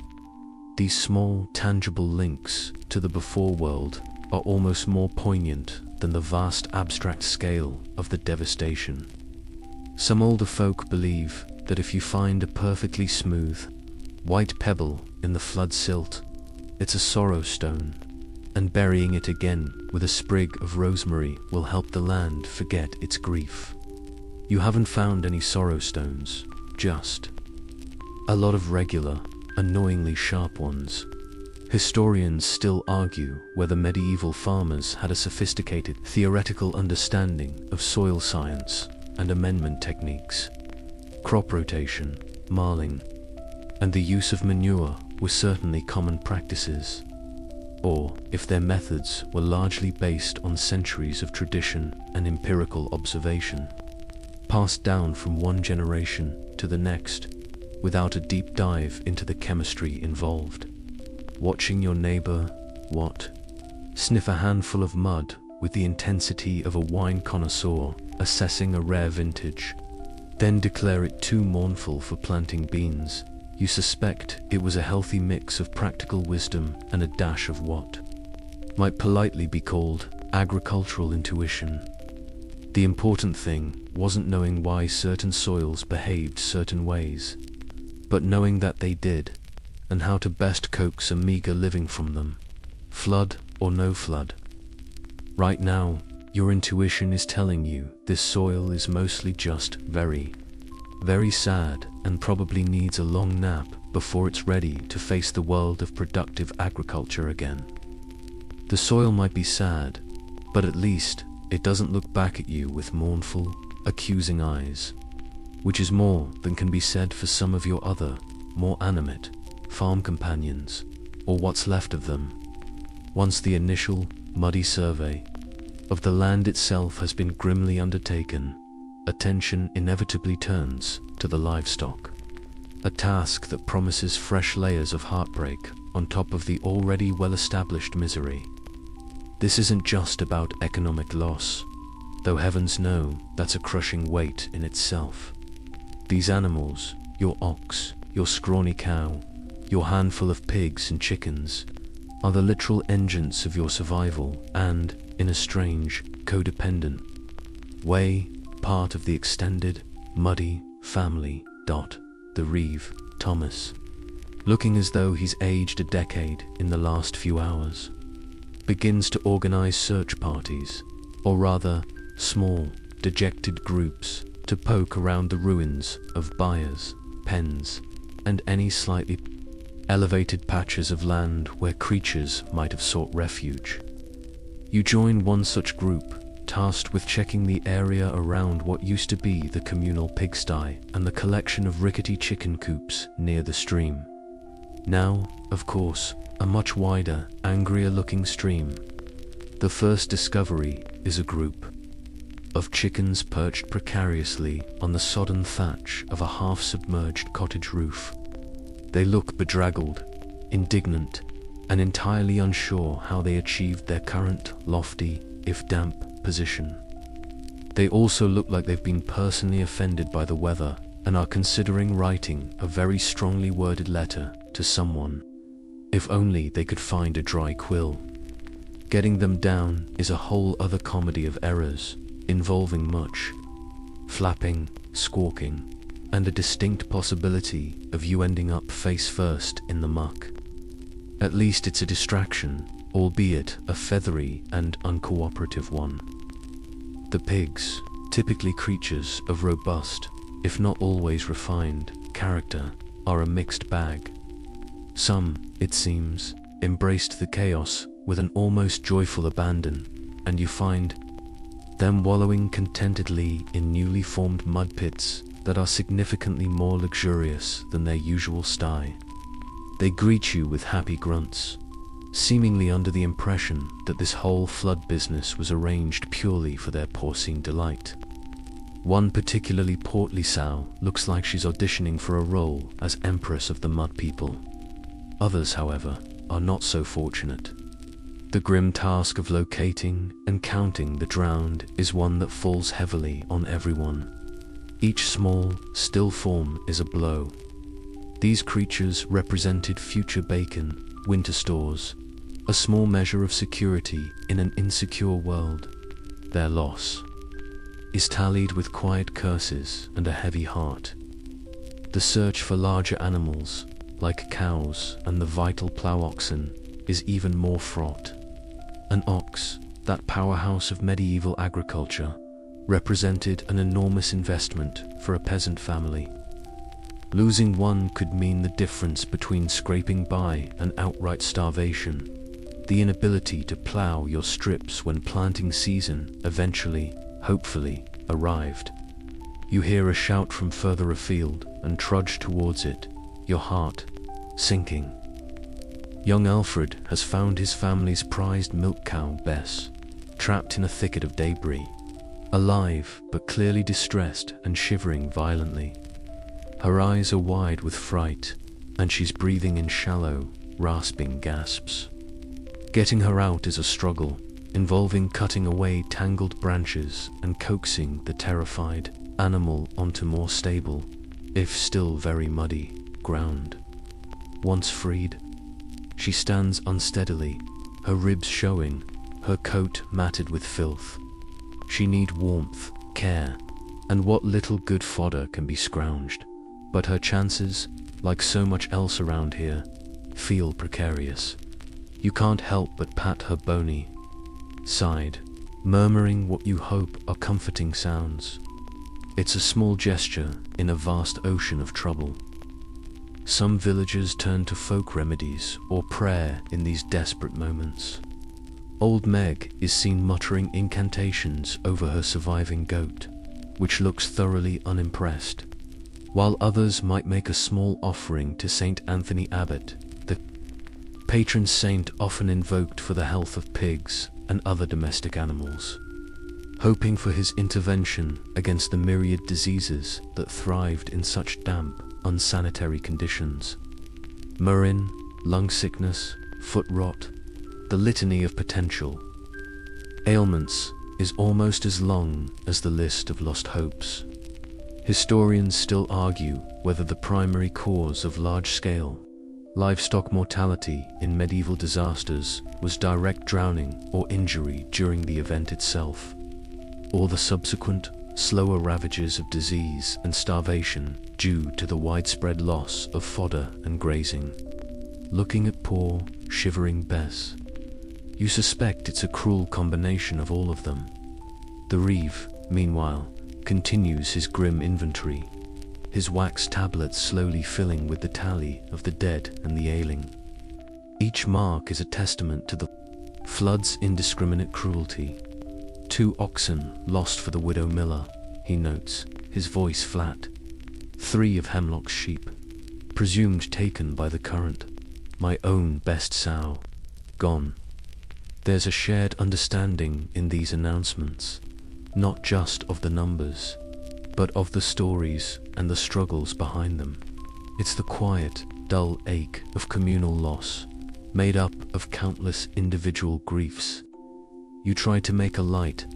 These small, tangible links to the before world are almost more poignant than the vast abstract scale of the devastation. Some older folk believe that if you find a perfectly smooth, white pebble in the flood silt, it's a sorrow stone, and burying it again with a sprig of rosemary will help the land forget its grief. You haven't found any sorrow stones, just a lot of regular, annoyingly sharp ones. Historians still argue whether medieval farmers had a sophisticated theoretical understanding of soil science and amendment techniques. Crop rotation, marling, and the use of manure were certainly common practices, or if their methods were largely based on centuries of tradition and empirical observation, passed down from one generation to the next, without a deep dive into the chemistry involved. Watching your neighbor, sniff a handful of mud with the intensity of a wine connoisseur assessing a rare vintage, then declare it too mournful for planting beans, you suspect it was a healthy mix of practical wisdom and a dash of what might politely be called agricultural intuition. The important thing wasn't knowing why certain soils behaved certain ways, but knowing that they did, and how to best coax a meager living from them, flood or no flood. Right now, your intuition is telling you this soil is mostly just very, very sad and probably needs a long nap before it's ready to face the world of productive agriculture again. The soil might be sad, but at least it doesn't look back at you with mournful, accusing eyes, which is more than can be said for some of your other, more animate, farm companions, or what's left of them. Once the initial, muddy survey of the land itself has been grimly undertaken, attention inevitably turns to the livestock, a task that promises fresh layers of heartbreak on top of the already well-established misery. This isn't just about economic loss, though heavens know that's a crushing weight in itself. These animals, your ox, your scrawny cow, your handful of pigs and chickens, are the literal engines of your survival and, in a strange, codependent way, part of the extended, muddy family. The reeve, Thomas, looking as though he's aged a decade in the last few hours, begins to organize search parties, or rather, small, dejected groups, to poke around the ruins of byres, pens, and any slightly elevated patches of land where creatures might have sought refuge. You join one such group, tasked with checking the area around what used to be the communal pigsty and the collection of rickety chicken coops near the stream. Now, of course, a much wider, angrier-looking stream. The first discovery is a group of chickens perched precariously on the sodden thatch of a half-submerged cottage roof. They look bedraggled, indignant, and entirely unsure how they achieved their current, lofty, if damp, position. They also look like they've been personally offended by the weather and are considering writing a very strongly worded letter to someone. If only they could find a dry quill. Getting them down is a whole other comedy of errors, involving much flapping, squawking, and a distinct possibility of you ending up face first in the muck. At least it's a distraction, albeit a feathery and uncooperative one. The pigs, typically creatures of robust, if not always refined, character, are a mixed bag. Some, it seems, embraced the chaos with an almost joyful abandon, and you find them wallowing contentedly in newly formed mud pits that are significantly more luxurious than their usual sty. They greet you with happy grunts, seemingly under the impression that this whole flood business was arranged purely for their porcine delight. One particularly portly sow looks like she's auditioning for a role as Empress of the Mud People. Others, however, are not so fortunate. The grim task of locating and counting the drowned is one that falls heavily on everyone. Each small, still form is a blow. These creatures represented future bacon, winter stores, a small measure of security in an insecure world. Their loss is tallied with quiet curses and a heavy heart. The search for larger animals, like cows and the vital plough oxen, is even more fraught. An ox, that powerhouse of medieval agriculture, represented an enormous investment for a peasant family. Losing one could mean the difference between scraping by and outright starvation. The inability to plough your strips when planting season eventually, hopefully, arrived. You hear a shout from further afield and trudge towards it, your heart sinking. Young Alfred has found his family's prized milk cow, Bess, trapped in a thicket of debris, alive but clearly distressed and shivering violently. Her eyes are wide with fright, and she's breathing in shallow, rasping gasps. Getting her out is a struggle, involving cutting away tangled branches and coaxing the terrified animal onto more stable, if still very muddy, ground. Once freed, she stands unsteadily, her ribs showing, her coat matted with filth. She needs warmth, care, and what little good fodder can be scrounged, but her chances, like so much else around here, feel precarious. You can't help but pat her bony side, murmuring what you hope are comforting sounds. It's a small gesture in a vast ocean of trouble. Some villagers turn to folk remedies or prayer in these desperate moments. Old Meg is seen muttering incantations over her surviving goat, which looks thoroughly unimpressed, while others might make a small offering to Saint Anthony Abbot, the patron saint often invoked for the health of pigs and other domestic animals, hoping for his intervention against the myriad diseases that thrived in such damp, unsanitary conditions. Murrain, lung sickness, foot rot, the litany of potential ailments is almost as long as the list of lost hopes. Historians still argue whether the primary cause of large-scale livestock mortality in medieval disasters was direct drowning or injury during the event itself, or the subsequent, slower ravages of disease and starvation due to the widespread loss of fodder and grazing. Looking at poor, shivering Bess, you suspect it's a cruel combination of all of them. The reeve, meanwhile, continues his grim inventory, his wax tablets slowly filling with the tally of the dead and the ailing. Each mark is a testament to the flood's indiscriminate cruelty. 2 oxen lost for the widow miller, he notes, his voice flat. 3 of Hemlock's sheep, presumed taken by the current. My own best sow, gone. There's a shared understanding in these announcements, not just of the numbers, but of the stories and the struggles behind them. It's the quiet, dull ache of communal loss, made up of countless individual griefs. You try to make a light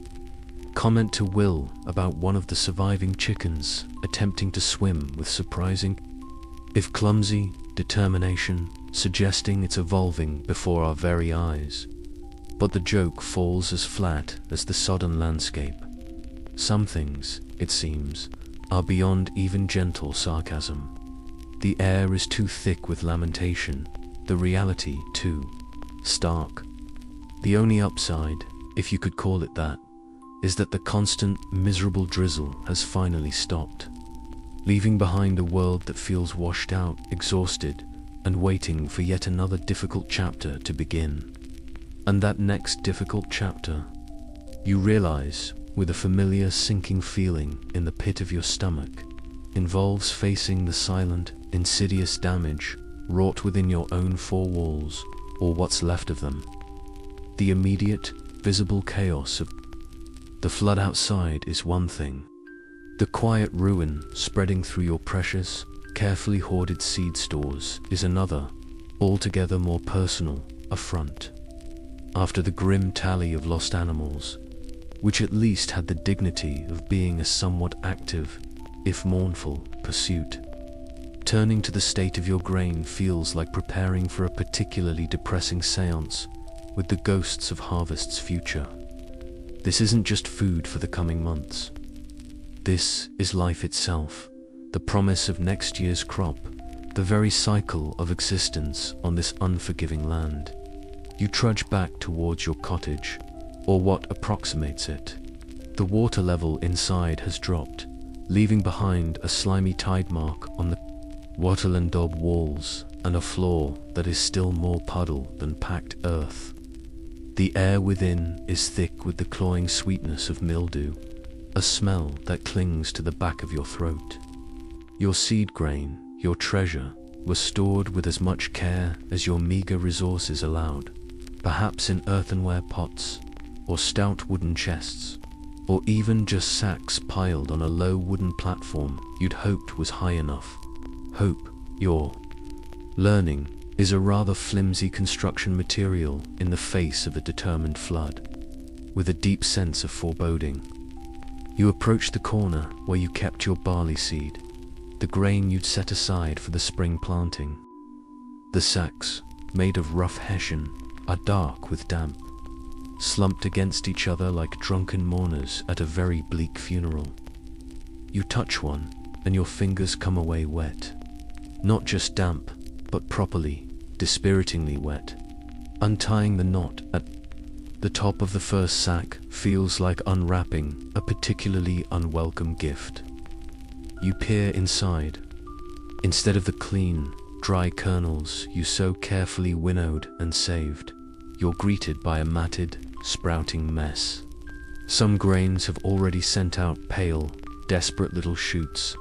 comment to Will about one of the surviving chickens attempting to swim with surprising, if clumsy, determination, suggesting it's evolving before our very eyes. But the joke falls as flat as the sodden landscape. Some things, it seems, are beyond even gentle sarcasm. The air is too thick with lamentation, the reality too stark. The only upside, if you could call it that, is that the constant, miserable drizzle has finally stopped, leaving behind a world that feels washed out, exhausted, and waiting for yet another difficult chapter to begin. And that next difficult chapter, you realize, with a familiar sinking feeling in the pit of your stomach, involves facing the silent, insidious damage wrought within your own four walls, or what's left of them. The immediate, visible chaos of the flood outside is one thing. The quiet ruin spreading through your precious, carefully hoarded seed stores is another, altogether more personal, affront. After the grim tally of lost animals, which at least had the dignity of being a somewhat active, if mournful, pursuit, turning to the state of your grain feels like preparing for a particularly depressing seance with the ghosts of harvest's future. This isn't just food for the coming months. This is life itself, the promise of next year's crop, the very cycle of existence on this unforgiving land. You trudge back towards your cottage, or what approximates it. The water level inside has dropped, leaving behind a slimy tide mark on the wattle and daub walls and a floor that is still more puddle than packed earth. The air within is thick with the cloying sweetness of mildew, a smell that clings to the back of your throat. Your seed grain, your treasure, was stored with as much care as your meager resources allowed, perhaps in earthenware pots, or stout wooden chests, or even just sacks piled on a low wooden platform you'd hoped was high enough. Hope, you're learning, is a rather flimsy construction material in the face of a determined flood. With a deep sense of foreboding, you approach the corner where you kept your barley seed, the grain you'd set aside for the spring planting. The sacks, made of rough hessian, are dark with damp, slumped against each other like drunken mourners at a very bleak funeral. You touch one, and your fingers come away wet. Not just damp, but properly, dispiritingly wet. Untying the knot at the top of the first sack feels like unwrapping a particularly unwelcome gift. You peer inside. Instead of the clean, dry kernels you so carefully winnowed and saved, you're greeted by a matted, sprouting mess. Some grains have already sent out pale, desperate little shoots,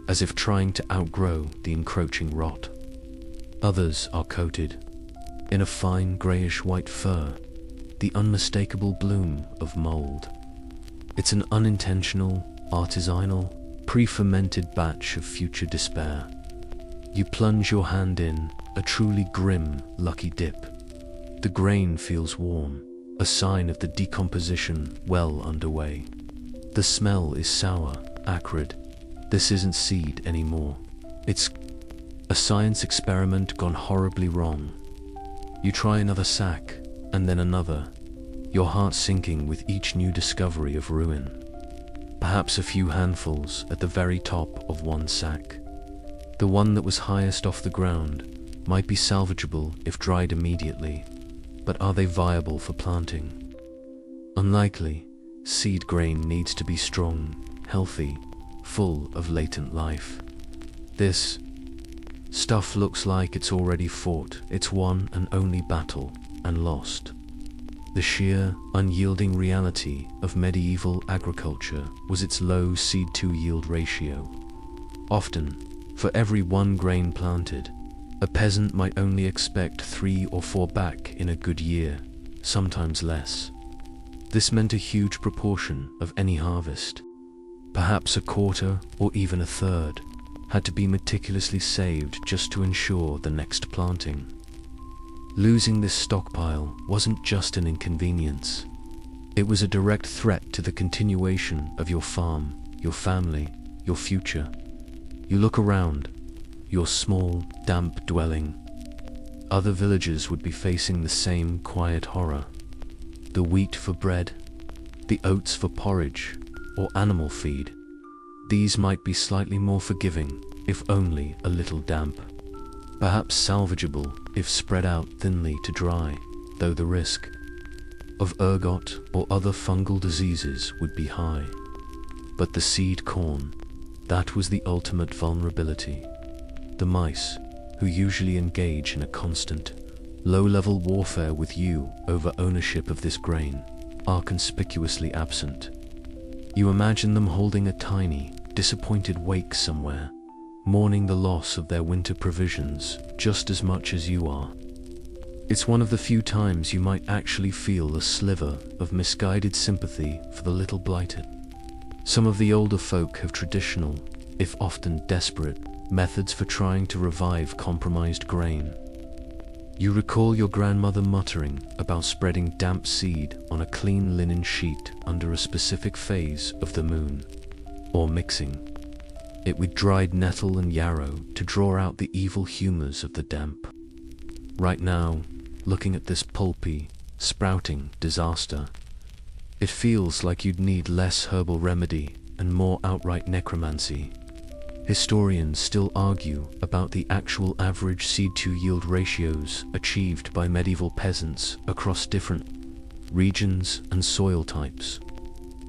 as if trying to outgrow the encroaching rot. Others are coated in a fine grayish-white fur, the unmistakable bloom of mold. It's an unintentional, artisanal, pre-fermented batch of future despair. You plunge your hand in, a truly grim, lucky dip. The grain feels warm, a sign of the decomposition well underway. The smell is sour, acrid. This isn't seed anymore. It's a science experiment gone horribly wrong. You try another sack, and then another, your heart sinking with each new discovery of ruin. Perhaps a few handfuls at the very top of one sack. The one that was highest off the ground might be salvageable if dried immediately, but are they viable for planting? Unlikely. Seed grain needs to be strong, healthy, full of latent life. This stuff looks like it's already fought its one and only battle and lost. The sheer, unyielding reality of medieval agriculture was its low seed-to-yield ratio. Often, for every one grain planted, a peasant might only expect 3 or 4 back in a good year, sometimes less. This meant a huge proportion of any harvest, perhaps a quarter or even a third, had to be meticulously saved just to ensure the next planting. Losing this stockpile wasn't just an inconvenience. It was a direct threat to the continuation of your farm, your family, your future. You look around, your small, damp dwelling. Other villagers would be facing the same quiet horror. The wheat for bread, the oats for porridge, or animal feed. these might be slightly more forgiving, if only a little damp. Perhaps salvageable if spread out thinly to dry, though the risk of ergot or other fungal diseases would be high. But the seed corn, that was the ultimate vulnerability. The mice, who usually engage in a constant, low-level warfare with you over ownership of this grain, are conspicuously absent. You imagine them holding a tiny, disappointed wake somewhere, mourning the loss of their winter provisions just as much as you are. It's one of the few times you might actually feel a sliver of misguided sympathy for the little blighted. Some of the older folk have traditional, if often desperate, methods for trying to revive compromised grain. You recall your grandmother muttering about spreading damp seed on a clean linen sheet under a specific phase of the moon, or mixing it with dried nettle and yarrow to draw out the evil humors of the damp. Right now, looking at this pulpy, sprouting disaster, it feels like you'd need less herbal remedy and more outright necromancy. Historians still argue about the actual average seed-to-yield ratios achieved by medieval peasants across different regions and soil types,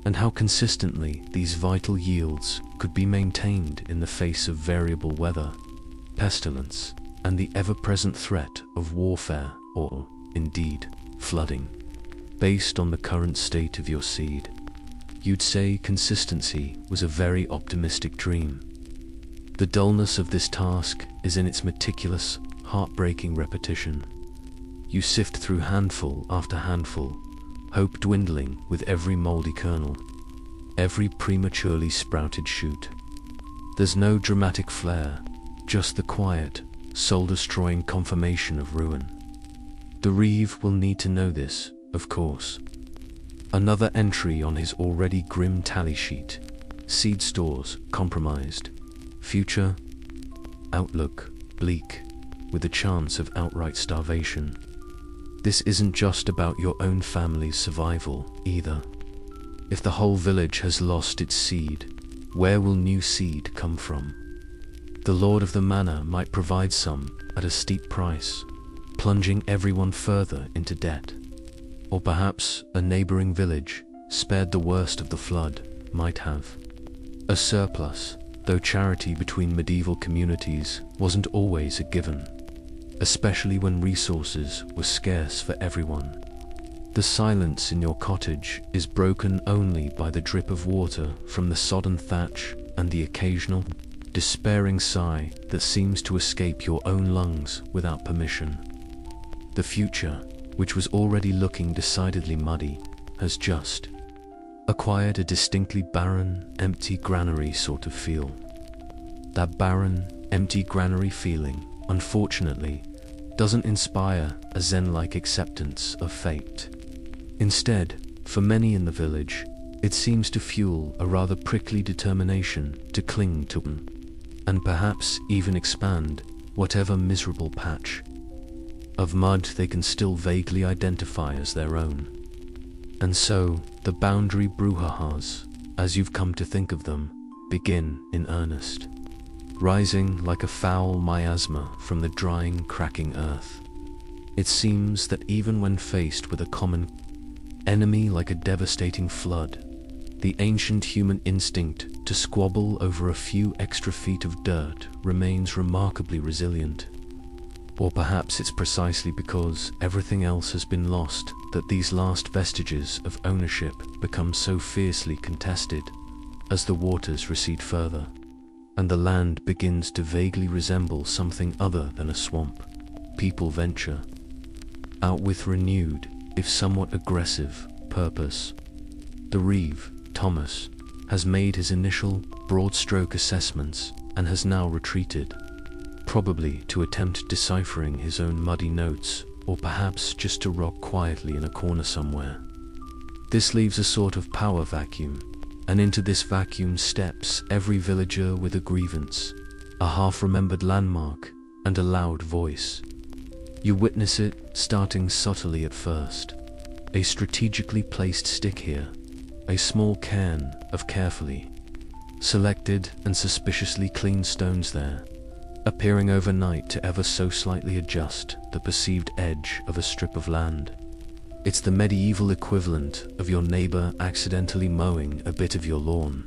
and how consistently these vital yields could be maintained in the face of variable weather, pestilence, and the ever-present threat of warfare or, indeed, flooding. Based on the current state of your seed, you'd say consistency was a very optimistic dream. The dullness of this task is in its meticulous, heartbreaking repetition. You sift through handful after handful, hope dwindling with every moldy kernel, every prematurely sprouted shoot. There's no dramatic flair, just the quiet, soul-destroying confirmation of ruin. The reeve will need to know this, of course. Another entry on his already grim tally sheet: seed stores compromised, future outlook bleak, with a chance of outright starvation. This isn't just about your own family's survival, either. If the whole village has lost its seed, where will new seed come from? The lord of the manor might provide some at a steep price, plunging everyone further into debt. Or perhaps a neighboring village, spared the worst of the flood, might have a surplus, though charity between medieval communities wasn't always a given, especially when resources were scarce for everyone. The silence in your cottage is broken only by the drip of water from the sodden thatch and the occasional, despairing sigh that seems to escape your own lungs without permission. The future, which was already looking decidedly muddy, has just acquired a distinctly barren, empty granary sort of feel. That barren, empty granary feeling, unfortunately, doesn't inspire a zen-like acceptance of fate. Instead, for many in the village, it seems to fuel a rather prickly determination to cling to them, and perhaps even expand whatever miserable patch of mud they can still vaguely identify as their own. And so, the boundary brouhahas, as you've come to think of them, begin in earnest, rising like a foul miasma from the drying, cracking earth. It seems that even when faced with a common enemy like a devastating flood, the ancient human instinct to squabble over a few extra feet of dirt remains remarkably resilient. Or perhaps it's precisely because everything else has been lost that these last vestiges of ownership become so fiercely contested as the waters recede further, and the land begins to vaguely resemble something other than a swamp. People venture out with renewed, if somewhat aggressive, purpose. The reeve, Thomas, has made his initial broad-stroke assessments and has now retreated, probably to attempt deciphering his own muddy notes, or perhaps just to rock quietly in a corner somewhere. This leaves a sort of power vacuum, and into this vacuum steps every villager with a grievance, a half-remembered landmark, and a loud voice. You witness it starting subtly at first. A strategically placed stick here, a small cairn of carefully selected and suspiciously clean stones there, appearing overnight to ever so slightly adjust the perceived edge of a strip of land. It's the medieval equivalent of your neighbor accidentally mowing a bit of your lawn.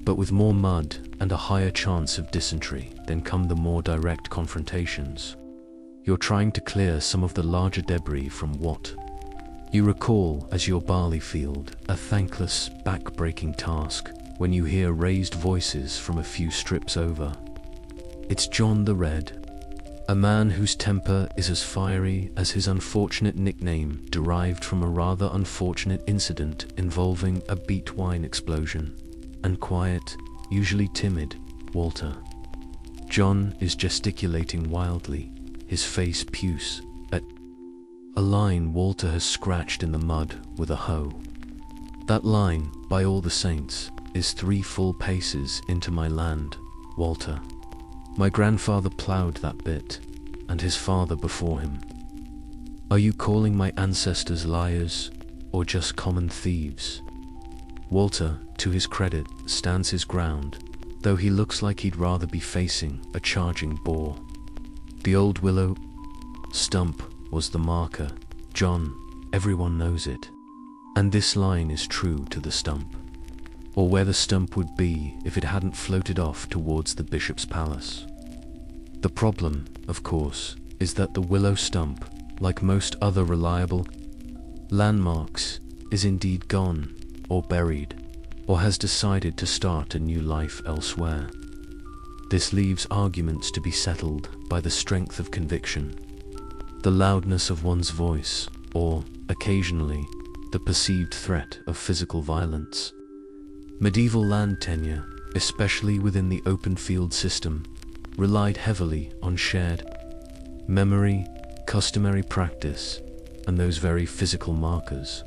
But with more mud and a higher chance of dysentery, then come the more direct confrontations. You're trying to clear some of the larger debris from what you recall as your barley field, a thankless, back-breaking task, when you hear raised voices from a few strips over. It's John the Red, a man whose temper is as fiery as his unfortunate nickname, derived from a rather unfortunate incident involving a beet wine explosion, and quiet, usually timid, Walter. John is gesticulating wildly, his face puce, at a line Walter has scratched in the mud with a hoe. That line, by all the saints, is 3 full paces into my land, Walter. My grandfather ploughed that bit, and his father before him. Are you calling my ancestors liars, or just common thieves? Walter, to his credit, stands his ground, though he looks like he'd rather be facing a charging boar. The old willow stump was the marker. John, everyone knows it. And this line is true to the stump, or where the stump would be if it hadn't floated off towards the bishop's palace. The problem, of course, is that the willow stump, like most other reliable landmarks, is indeed gone, or buried, or has decided to start a new life elsewhere. This leaves arguments to be settled by the strength of conviction, the loudness of one's voice, or, occasionally, the perceived threat of physical violence. Medieval land tenure, especially within the open field system, relied heavily on shared memory, customary practice, and those very physical markers,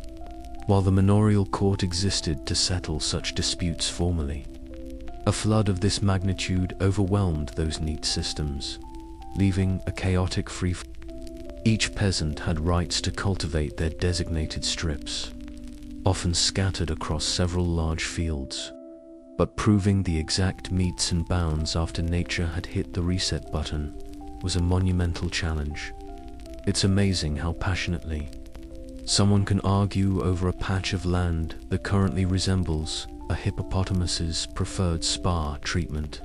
while the manorial court existed to settle such disputes formally. A flood of this magnitude overwhelmed those neat systems, leaving a chaotic free-for-all. Each peasant had rights to cultivate their designated strips, often scattered across several large fields, but proving the exact metes and bounds after nature had hit the reset button was a monumental challenge. It's amazing how passionately someone can argue over a patch of land that currently resembles a hippopotamus's preferred spa treatment.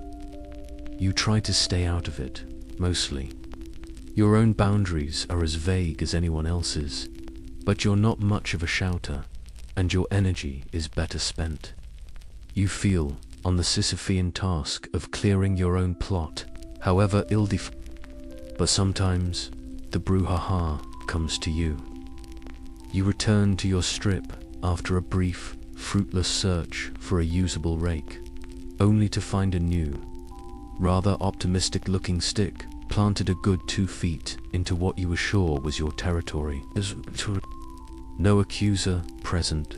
You try to stay out of it, mostly. Your own boundaries are as vague as anyone else's, but you're not much of a shouter, and your energy is better spent. You feel on the Sisyphean task of clearing your own plot, however ill-defined, but sometimes the brouhaha comes to you. You return to your strip after a brief, fruitless search for a usable rake, only to find a new, rather optimistic-looking stick planted a good 2 feet into what you were sure was your territory. No accuser present,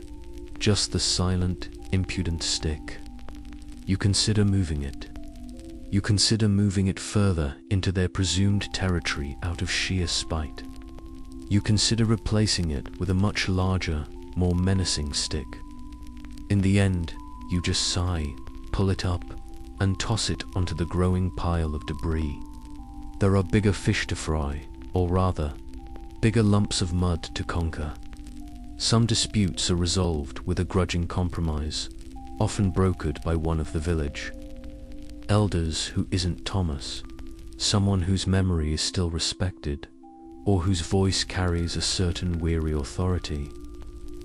just the silent, impudent stick. You consider moving it. You consider moving it further into their presumed territory out of sheer spite. You consider replacing it with a much larger, more menacing stick. In the end, you just sigh, pull it up, and toss it onto the growing pile of debris. There are bigger fish to fry, or rather, bigger lumps of mud to conquer. Some disputes are resolved with a grudging compromise, often brokered by one of the village elders who isn't Thomas, someone whose memory is still respected, or whose voice carries a certain weary authority.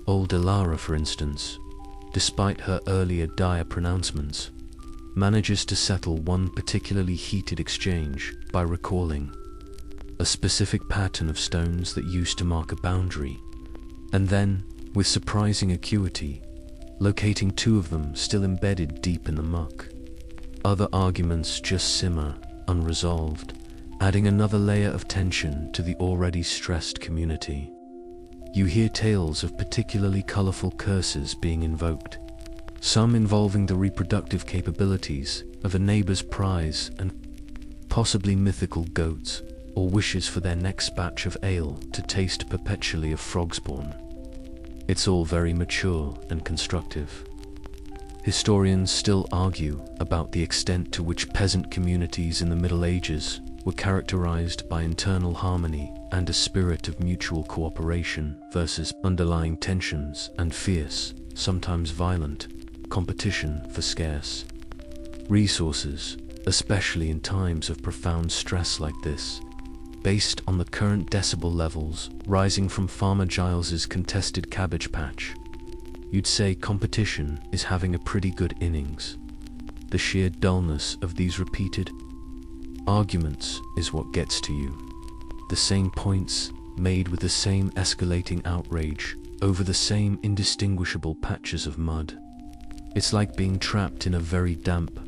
Old Elara, for instance, despite her earlier dire pronouncements, manages to settle one particularly heated exchange by recalling a specific pattern of stones that used to mark a boundary, and then, with surprising acuity, locating 2 of them still embedded deep in the muck. Other arguments just simmer, unresolved, adding another layer of tension to the already stressed community. You hear tales of particularly colorful curses being invoked, some involving the reproductive capabilities of a neighbor's prize and possibly mythical goats, or wishes for their next batch of ale to taste perpetually of frog spawn. It's all very mature and constructive. Historians still argue about the extent to which peasant communities in the Middle Ages were characterized by internal harmony and a spirit of mutual cooperation versus underlying tensions and fierce, sometimes violent, competition for scarce resources, especially in times of profound stress like this. Based on the current decibel levels rising from Farmer Giles's contested cabbage patch, you'd say competition is having a pretty good innings. The sheer dullness of these repeated arguments is what gets to you. The same points made with the same escalating outrage over the same indistinguishable patches of mud. It's like being trapped in a very damp,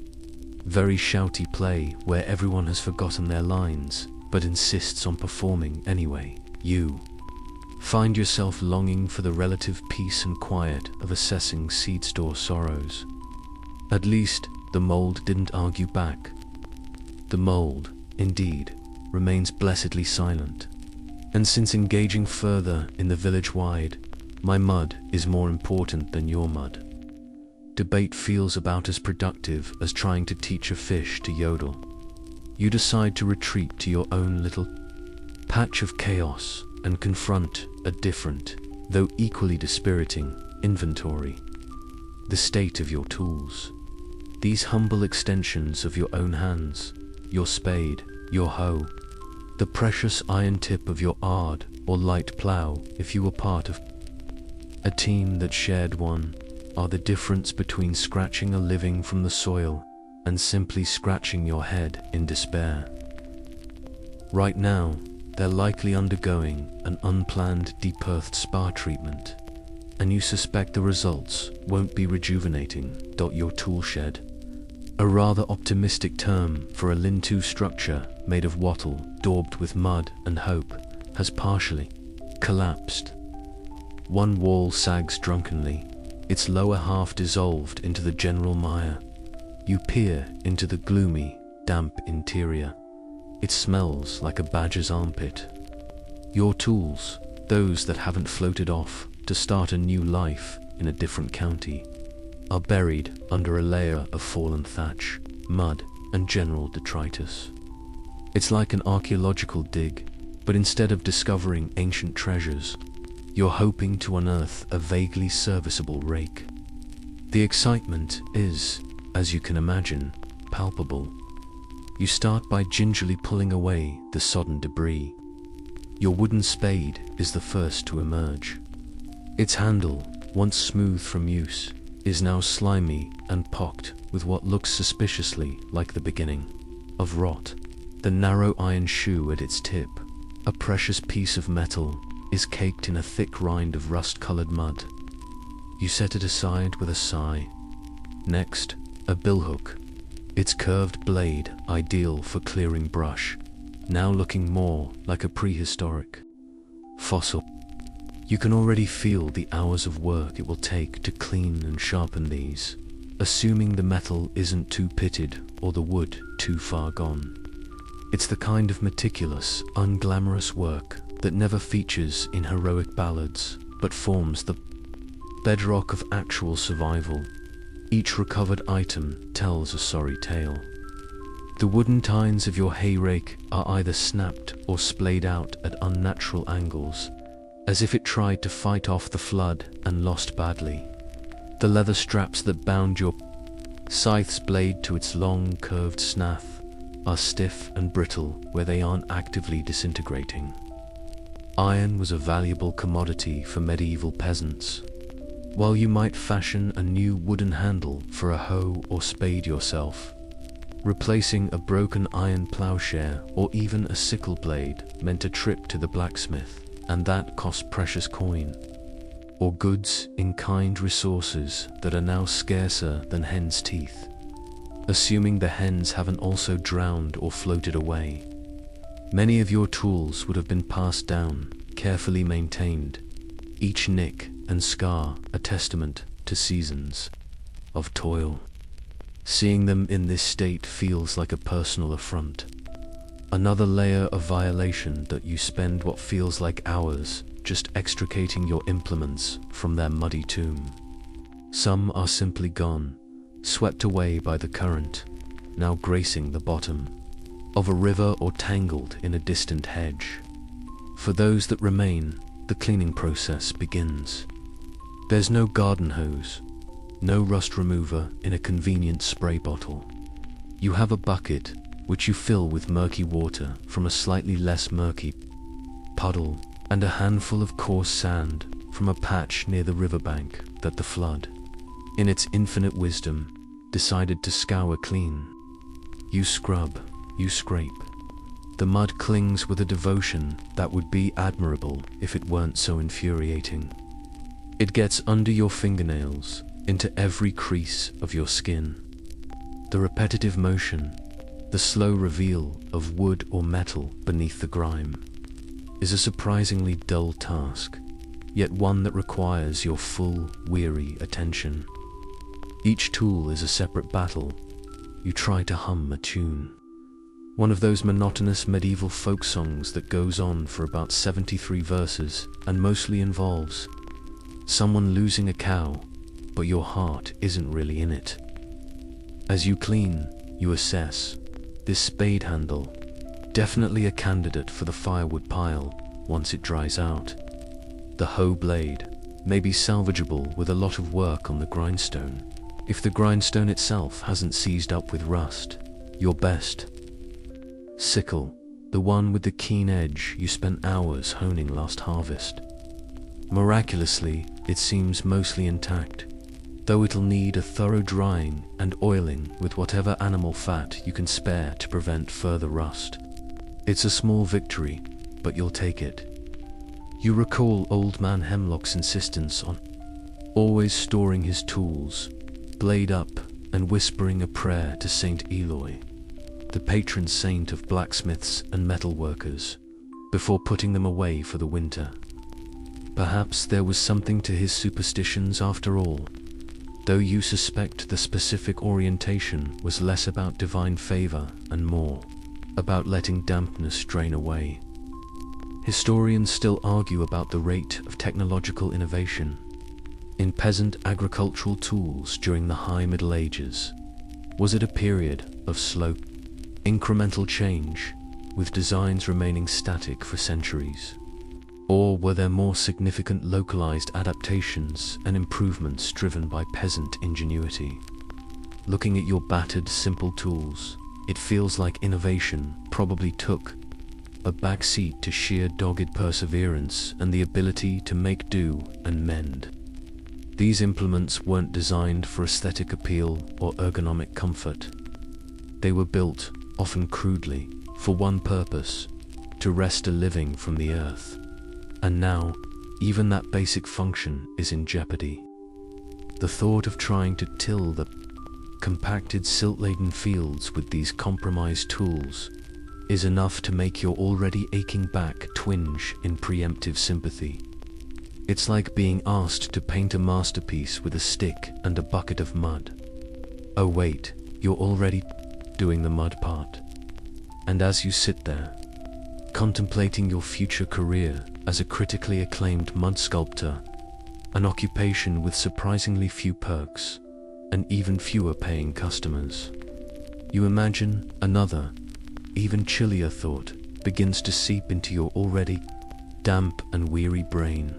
very shouty play where everyone has forgotten their lines but insists on performing anyway. You find yourself longing for the relative peace and quiet of assessing seed store sorrows. At least, the mold didn't argue back. The mold, indeed, remains blessedly silent. And since engaging further in the village-wide, my mud is more important than your mud, debate feels about as productive as trying to teach a fish to yodel. You decide to retreat to your own little patch of chaos and confront a different, though equally dispiriting, inventory. The state of your tools. These humble extensions of your own hands, your spade, your hoe, the precious iron tip of your ard or light plough if you were part of a team that shared one, are the difference between scratching a living from the soil and simply scratching your head in despair. Right now, they're likely undergoing an unplanned deep earth spa treatment, and you suspect the results won't be rejuvenating. Your tool shed, a rather optimistic term for a lean-to structure made of wattle daubed with mud and hope, has partially collapsed. One wall sags drunkenly, its lower half dissolved into the general mire. You peer into the gloomy, damp interior. It smells like a badger's armpit. Your tools, those that haven't floated off to start a new life in a different county, are buried under a layer of fallen thatch, mud, and general detritus. It's like an archaeological dig, but instead of discovering ancient treasures, you're hoping to unearth a vaguely serviceable rake. The excitement is, as you can imagine, palpable. You start by gingerly pulling away the sodden debris. Your wooden spade is the first to emerge. Its handle, once smooth from use, is now slimy and pocked with what looks suspiciously like the beginning of rot. The narrow iron shoe at its tip, a precious piece of metal, is caked in a thick rind of rust-colored mud. You set it aside with a sigh. Next, a billhook, its curved blade ideal for clearing brush, now looking more like a prehistoric fossil. You can already feel the hours of work it will take to clean and sharpen these, assuming the metal isn't too pitted or the wood too far gone. It's the kind of meticulous, unglamorous work that never features in heroic ballads, but forms the bedrock of actual survival. Each recovered item tells a sorry tale. The wooden tines of your hay rake are either snapped or splayed out at unnatural angles, as if it tried to fight off the flood and lost badly. The leather straps that bound your scythe's blade to its long, curved snath are stiff and brittle where they aren't actively disintegrating. Iron was a valuable commodity for medieval peasants. While you might fashion a new wooden handle for a hoe or spade yourself, replacing a broken iron plowshare or even a sickle blade meant a trip to the blacksmith, and that cost precious coin, or goods in kind resources that are now scarcer than hen's teeth, assuming the hens haven't also drowned or floated away. Many of your tools would have been passed down, carefully maintained, each nick and scar a testament to seasons of toil. Seeing them in this state feels like a personal affront. Another layer of violation that you spend what feels like hours just extricating your implements from their muddy tomb. Some are simply gone, swept away by the current, now gracing the bottom of a river or tangled in a distant hedge. For those that remain, the cleaning process begins. There's no garden hose, no rust remover in a convenient spray bottle. You have a bucket, which you fill with murky water from a slightly less murky puddle, and a handful of coarse sand from a patch near the riverbank that the flood, in its infinite wisdom, decided to scour clean. You scrub, you scrape. The mud clings with a devotion that would be admirable if it weren't so infuriating. It gets under your fingernails, into every crease of your skin. The repetitive motion, the slow reveal of wood or metal beneath the grime, is a surprisingly dull task, yet one that requires your full, weary attention. Each tool is a separate battle. You try to hum a tune. One of those monotonous medieval folk songs that goes on for about 73 verses and mostly involves someone losing a cow, but your heart isn't really in it. As you clean, you assess. This spade handle, definitely a candidate for the firewood pile once it dries out. The hoe blade may be salvageable with a lot of work on the grindstone, if the grindstone itself hasn't seized up with rust. Your best sickle, the one with the keen edge you spent hours honing last harvest. Miraculously, it seems mostly intact, though it'll need a thorough drying and oiling with whatever animal fat you can spare to prevent further rust. It's a small victory, but you'll take it. You recall Old Man Hemlock's insistence on always storing his tools, blade up, and whispering a prayer to Saint Eloi, the patron saint of blacksmiths and metal workers, before putting them away for the winter. Perhaps there was something to his superstitions after all, though you suspect the specific orientation was less about divine favor and more about letting dampness drain away. Historians still argue about the rate of technological innovation in peasant agricultural tools during the High Middle Ages. Was it a period of slow, incremental change, with designs remaining static for centuries? Or were there more significant localized adaptations and improvements driven by peasant ingenuity? Looking at your battered, simple tools, it feels like innovation probably took a backseat to sheer dogged perseverance and the ability to make do and mend. These implements weren't designed for aesthetic appeal or ergonomic comfort. They were built, often crudely, for one purpose: to wrest a living from the earth. And now, even that basic function is in jeopardy. The thought of trying to till the compacted silt-laden fields with these compromised tools is enough to make your already aching back twinge in preemptive sympathy. It's like being asked to paint a masterpiece with a stick and a bucket of mud. Oh wait, you're already doing the mud part. And as you sit there, contemplating your future career as a critically acclaimed mud sculptor, an occupation with surprisingly few perks and even fewer paying customers, you imagine another, even chillier thought begins to seep into your already damp and weary brain.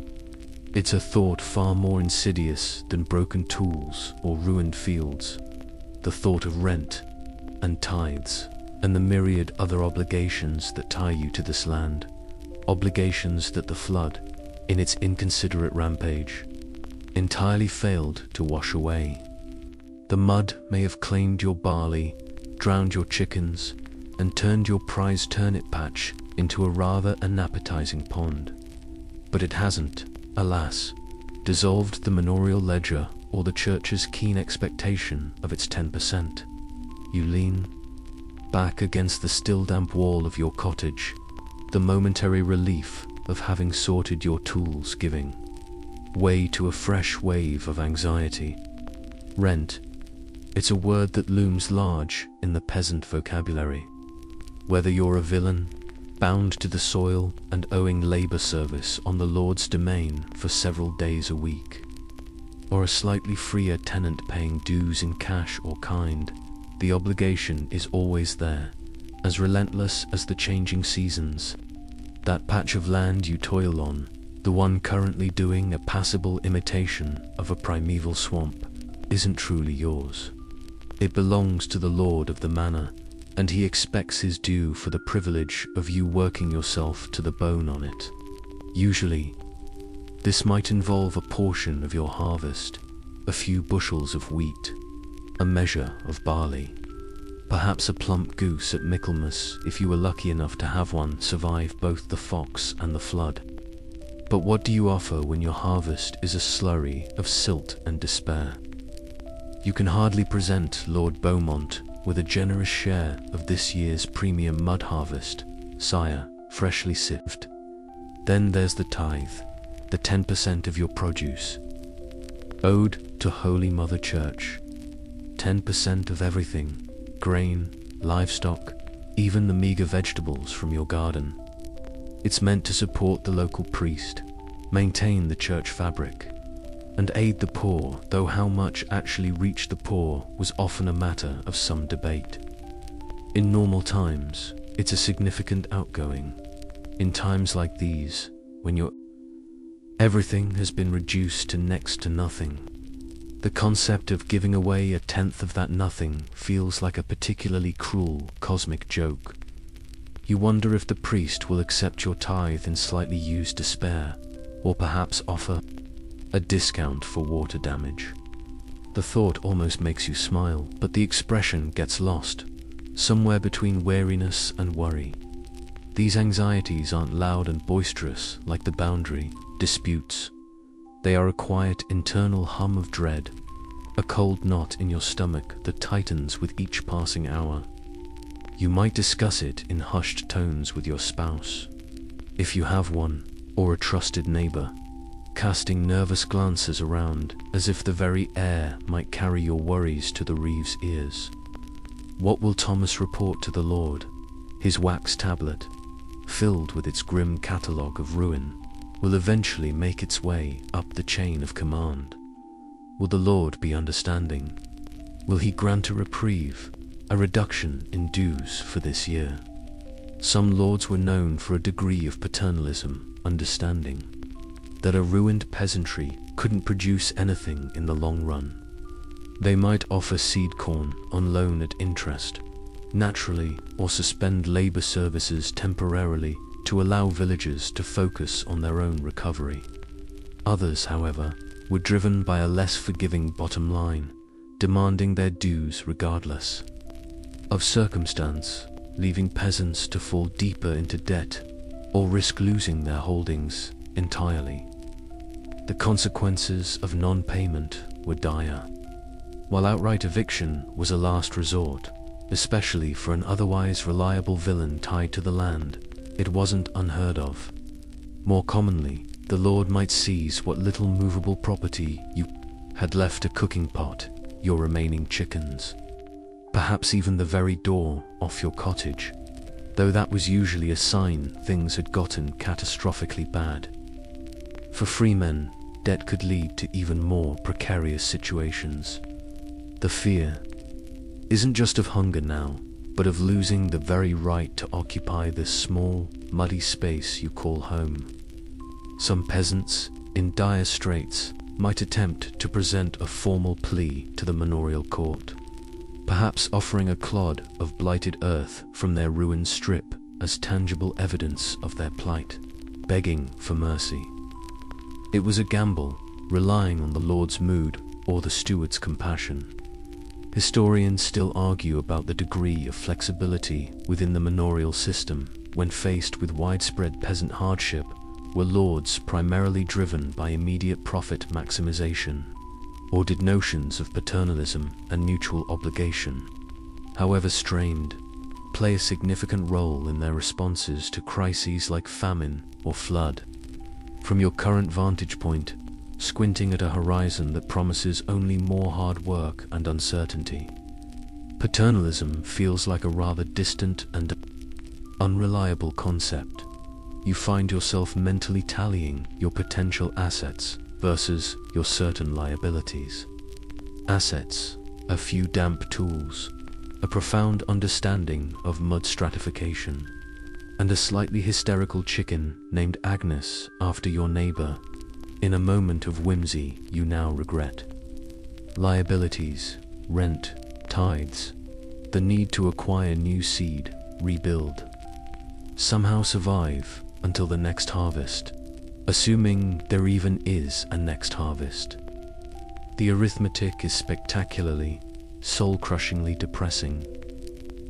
It's a thought far more insidious than broken tools or ruined fields, the thought of rent and tithes and the myriad other obligations that tie you to this land, obligations that the flood, in its inconsiderate rampage, entirely failed to wash away. The mud may have claimed your barley, drowned your chickens, and turned your prized turnip patch into a rather unappetizing pond. But it hasn't, alas, dissolved the manorial ledger or the church's keen expectation of its 10%. You lean back against the still damp wall of your cottage, the momentary relief of having sorted your tools giving way to a fresh wave of anxiety. Rent. It's a word that looms large in the peasant vocabulary. Whether you're a villain, bound to the soil and owing labor service on the Lord's domain for several days a week, or a slightly freer tenant paying dues in cash or kind, the obligation is always there, as relentless as the changing seasons. That patch of land you toil on, the one currently doing a passable imitation of a primeval swamp, isn't truly yours. It belongs to the lord of the manor, and he expects his due for the privilege of you working yourself to the bone on it. Usually, this might involve a portion of your harvest, a few bushels of wheat, a measure of barley, perhaps a plump goose at Michaelmas if you were lucky enough to have one survive both the fox and the flood. But what do you offer when your harvest is a slurry of silt and despair? You can hardly present Lord Beaumont with a generous share of this year's premium mud harvest, sire, freshly sieved. Then there's the tithe, the 10% of your produce, owed to Holy Mother Church. 10% of everything, grain, livestock, even the meager vegetables from your garden. It's meant to support the local priest, maintain the church fabric, and aid the poor, though how much actually reached the poor was often a matter of some debate. In normal times, it's a significant outgoing. In times like these, when everything has been reduced to next to nothing, the concept of giving away a tenth of that nothing feels like a particularly cruel cosmic joke. You wonder if the priest will accept your tithe in slightly used despair, or perhaps offer a discount for water damage. The thought almost makes you smile, but the expression gets lost, somewhere between wariness and worry. These anxieties aren't loud and boisterous like the boundary disputes. They are a quiet internal hum of dread, a cold knot in your stomach that tightens with each passing hour. You might discuss it in hushed tones with your spouse, if you have one, or a trusted neighbor, casting nervous glances around as if the very air might carry your worries to the reeve's ears. What will Thomas report to the Lord? His wax tablet, filled with its grim catalogue of ruin, will eventually make its way up the chain of command. Will the Lord be understanding? Will he grant a reprieve, a reduction in dues for this year? Some lords were known for a degree of paternalism, understanding that a ruined peasantry couldn't produce anything in the long run. They might offer seed corn on loan at interest, naturally, or suspend labor services temporarily to allow villagers to focus on their own recovery. Others, however, were driven by a less forgiving bottom line, demanding their dues regardless of circumstance, leaving peasants to fall deeper into debt or risk losing their holdings entirely. The consequences of non-payment were dire, while outright eviction was a last resort, especially for an otherwise reliable villain tied to the land. It wasn't unheard of. More commonly, the Lord might seize what little movable property you had left: a cooking pot, your remaining chickens, perhaps even the very door off your cottage, though that was usually a sign things had gotten catastrophically bad. For freemen, debt could lead to even more precarious situations. The fear isn't just of hunger now, but of losing the very right to occupy this small, muddy space you call home. Some peasants, in dire straits, might attempt to present a formal plea to the manorial court, perhaps offering a clod of blighted earth from their ruined strip as tangible evidence of their plight, begging for mercy. It was a gamble, relying on the Lord's mood or the steward's compassion. Historians still argue about the degree of flexibility within the manorial system when faced with widespread peasant hardship. Were lords primarily driven by immediate profit maximization, or did notions of paternalism and mutual obligation, however strained, play a significant role in their responses to crises like famine or flood? From your current vantage point, squinting at a horizon that promises only more hard work and uncertainty, paternalism feels like a rather distant and unreliable concept. You find yourself mentally tallying your potential assets, versus your certain liabilities. Assets: a few damp tools, a profound understanding of mud stratification, and a slightly hysterical chicken named Agnes after your neighbor, in a moment of whimsy you now regret. Liabilities: rent, tithes, the need to acquire new seed, rebuild, somehow survive until the next harvest, assuming there even is a next harvest. The arithmetic is spectacularly, soul-crushingly depressing.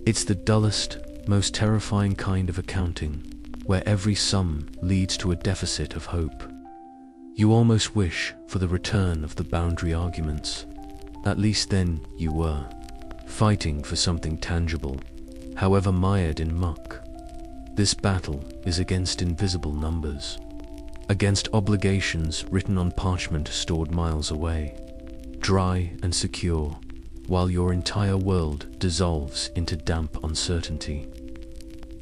It's the dullest, most terrifying kind of accounting, where every sum leads to a deficit of hope. You almost wish for the return of the boundary arguments. At least then you were, fighting for something tangible, however mired in muck. This battle is against invisible numbers, against obligations written on parchment stored miles away, dry and secure, while your entire world dissolves into damp uncertainty.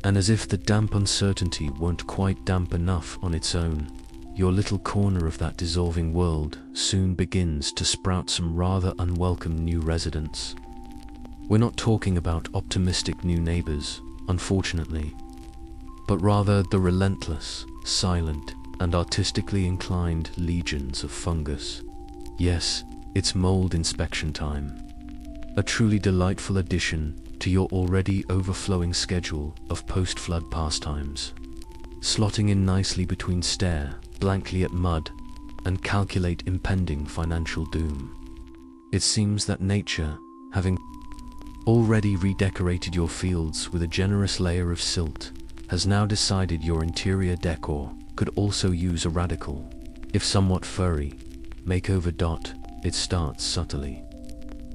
And as if the damp uncertainty weren't quite damp enough on its own, your little corner of that dissolving world soon begins to sprout some rather unwelcome new residents. We're not talking about optimistic new neighbors, unfortunately, but rather the relentless, silent, and artistically inclined legions of fungus. Yes, it's mold inspection time. A truly delightful addition to your already overflowing schedule of post-flood pastimes, slotting in nicely between stare blankly at mud and calculate impending financial doom. It seems that nature, having already redecorated your fields with a generous layer of silt, has now decided your interior decor could also use a radical, if somewhat furry, makeover. It starts subtly.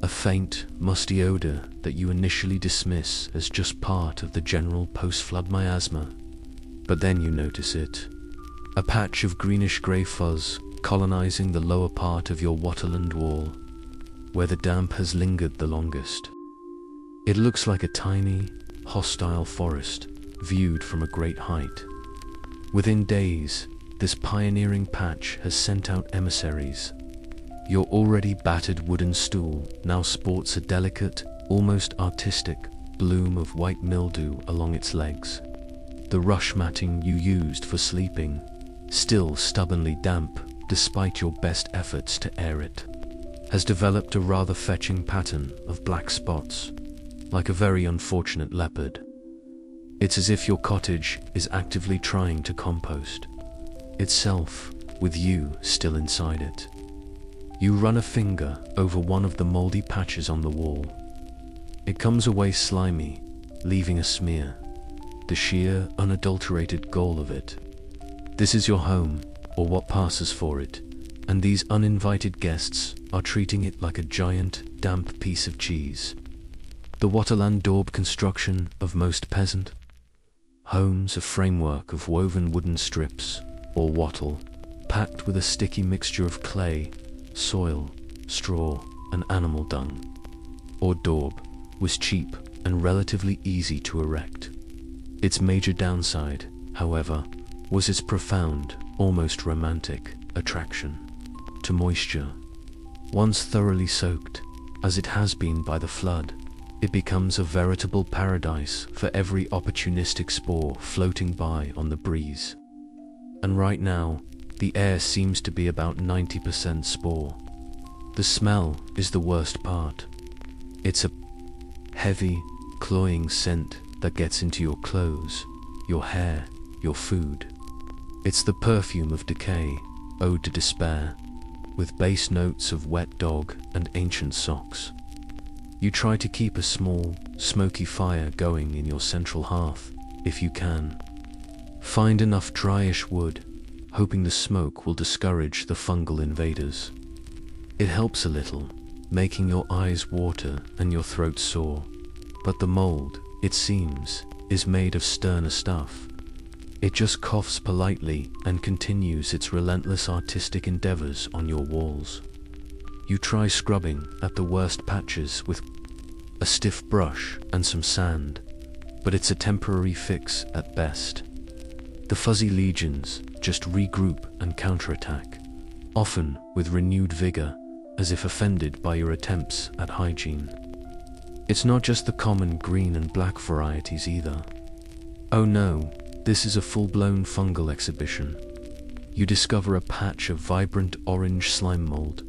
A faint, musty odor that you initially dismiss as just part of the general post-flood miasma. But then you notice it. A patch of greenish-grey fuzz colonizing the lower part of your watterland wall, where the damp has lingered the longest. It looks like a tiny, hostile forest viewed from a great height. Within days, this pioneering patch has sent out emissaries. Your already battered wooden stool now sports a delicate, almost artistic, bloom of white mildew along its legs. The rush matting you used for sleeping, still stubbornly damp despite your best efforts to air it, has developed a rather fetching pattern of black spots, like a very unfortunate leopard. It's as if your cottage is actively trying to compost itself, with you still inside it. You run a finger over one of the moldy patches on the wall. It comes away slimy, leaving a smear, the sheer, unadulterated goal of it. This is your home, or what passes for it, and these uninvited guests are treating it like a giant, damp piece of cheese. The Waterland daub construction of most peasant homes, a framework of woven wooden strips, or wattle, packed with a sticky mixture of clay, soil, straw, and animal dung, or daub, was cheap and relatively easy to erect. Its major downside, however, was its profound, almost romantic, attraction to moisture. Once thoroughly soaked, as it has been by the flood, it becomes a veritable paradise for every opportunistic spore floating by on the breeze. And right now, the air seems to be about 90% spore. The smell is the worst part. It's a heavy, cloying scent that gets into your clothes, your hair, your food. It's the perfume of decay, ode to despair, with bass notes of wet dog and ancient socks. You try to keep a small, smoky fire going in your central hearth, if you can. Find enough dryish wood, hoping the smoke will discourage the fungal invaders. It helps a little, making your eyes water and your throat sore. But the mold, it seems, is made of sterner stuff. It just coughs politely and continues its relentless artistic endeavors on your walls. You try scrubbing at the worst patches with a stiff brush and some sand, but it's a temporary fix at best. The fuzzy legions just regroup and counterattack, often with renewed vigor, as if offended by your attempts at hygiene. It's not just the common green and black varieties either. Oh no, this is a full-blown fungal exhibition. You discover a patch of vibrant orange slime mold,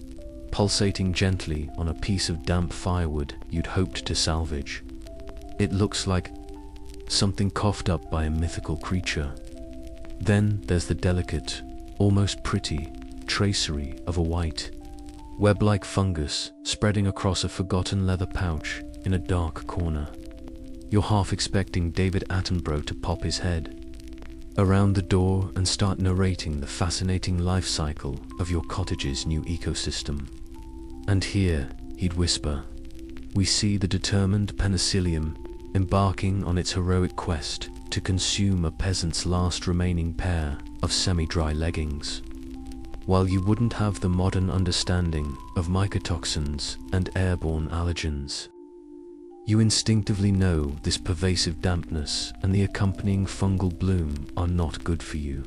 pulsating gently on a piece of damp firewood you'd hoped to salvage. It looks like something coughed up by a mythical creature. Then there's the delicate, almost pretty, tracery of a white, web-like fungus spreading across a forgotten leather pouch in a dark corner. You're half expecting David Attenborough to pop his head around the door and start narrating the fascinating life cycle of your cottage's new ecosystem. And here, he'd whisper, we see the determined penicillium embarking on its heroic quest to consume a peasant's last remaining pair of semi-dry leggings. While you wouldn't have the modern understanding of mycotoxins and airborne allergens, you instinctively know this pervasive dampness and the accompanying fungal bloom are not good for you.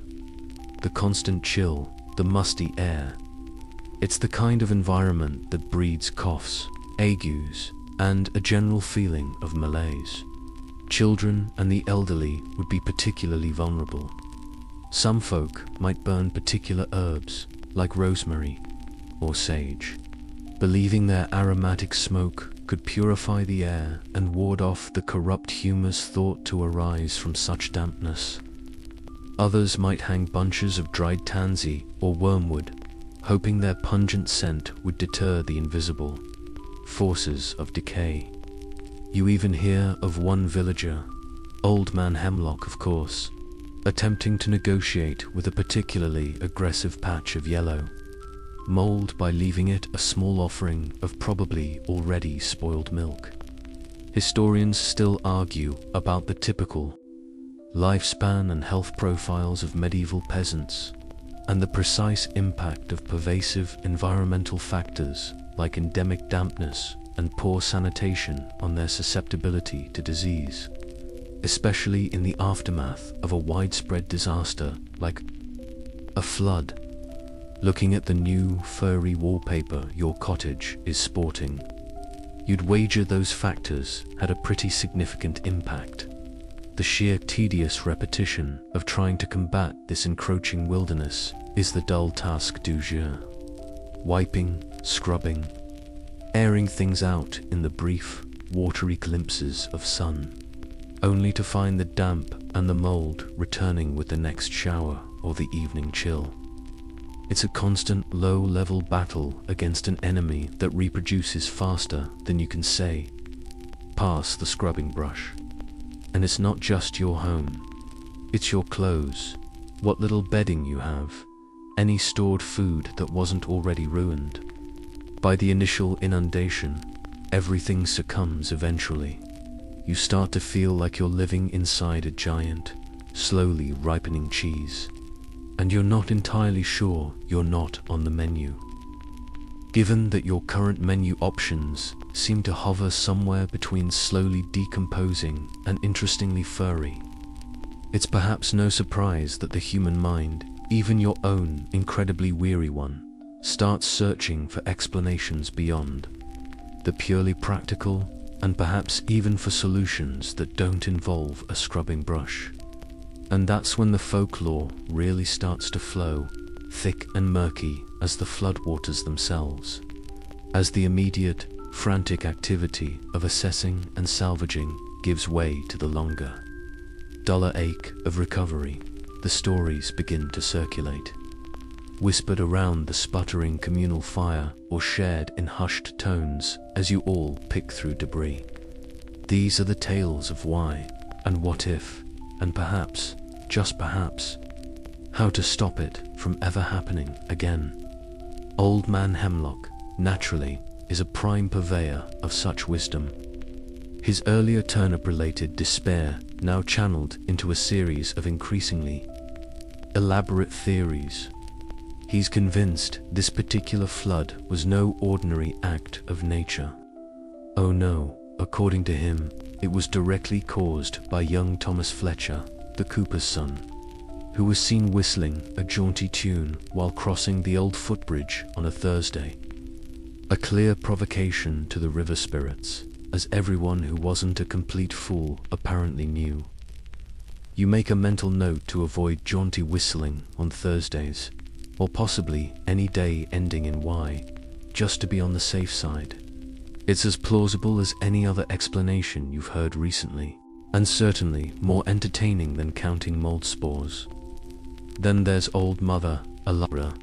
The constant chill, the musty air, it's the kind of environment that breeds coughs, agues, and a general feeling of malaise. Children and the elderly would be particularly vulnerable. Some folk might burn particular herbs, like rosemary or sage, believing their aromatic smoke could purify the air and ward off the corrupt humours thought to arise from such dampness. Others might hang bunches of dried tansy or wormwood, hoping their pungent scent would deter the invisible forces of decay. You even hear of one villager, Old Man Hemlock of course, attempting to negotiate with a particularly aggressive patch of yellow mold by leaving it a small offering of probably already spoiled milk. Historians still argue about the typical lifespan and health profiles of medieval peasants, and the precise impact of pervasive environmental factors like endemic dampness and poor sanitation on their susceptibility to disease, especially in the aftermath of a widespread disaster like a flood. Looking at the new furry wallpaper your cottage is sporting, you'd wager those factors had a pretty significant impact. The sheer tedious repetition of trying to combat this encroaching wilderness is the dull task du jour. Wiping, scrubbing, airing things out in the brief, watery glimpses of sun, only to find the damp and the mold returning with the next shower or the evening chill. It's a constant low-level battle against an enemy that reproduces faster than you can say, pass the scrubbing brush. And it's not just your home. It's your clothes, what little bedding you have, any stored food that wasn't already ruined. By the initial inundation, everything succumbs eventually. You start to feel like you're living inside a giant, slowly ripening cheese. And you're not entirely sure you're not on the menu. Given that your current menu options seem to hover somewhere between slowly decomposing and interestingly furry, it's perhaps no surprise that the human mind, even your own incredibly weary one, starts searching for explanations beyond the purely practical, and perhaps even for solutions that don't involve a scrubbing brush. And that's when the folklore really starts to flow, thick and murky as the floodwaters themselves. As the immediate, frantic activity of assessing and salvaging gives way to the longer, duller ache of recovery, the stories begin to circulate, whispered around the sputtering communal fire or shared in hushed tones as you all pick through debris. These are the tales of why and what if, and perhaps, just perhaps, how to stop it from ever happening again. Old Man Hemlock, naturally, is a prime purveyor of such wisdom. His earlier turnip-related despair now channeled into a series of increasingly elaborate theories. He's convinced this particular flood was no ordinary act of nature. Oh no, according to him, it was directly caused by young Thomas Fletcher, the cooper's son, who was seen whistling a jaunty tune while crossing the old footbridge on a Thursday. A clear provocation to the river spirits, as everyone who wasn't a complete fool apparently knew. You make a mental note to avoid jaunty whistling on Thursdays, or possibly any day ending in Y, just to be on the safe side. It's as plausible as any other explanation you've heard recently, and certainly more entertaining than counting mold spores. Then there's Old Mother Alara,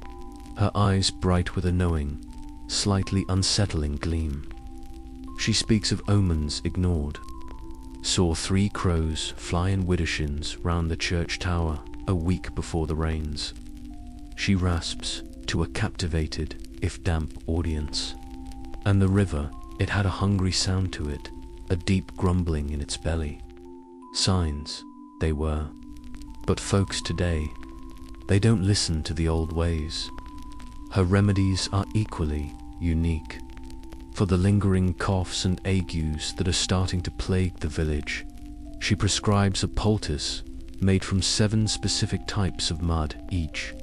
her eyes bright with a knowing, slightly unsettling gleam. She speaks of omens ignored. Saw 3 crows fly in widdershins round the church tower a week before the rains. She rasps to a captivated, if damp, audience. And the river, it had a hungry sound to it, a deep grumbling in its belly. Signs, they were. But folks today, they don't listen to the old ways. Her remedies are equally unique. For the lingering coughs and agues that are starting to plague the village, she prescribes a poultice made from 7 specific types of mud each,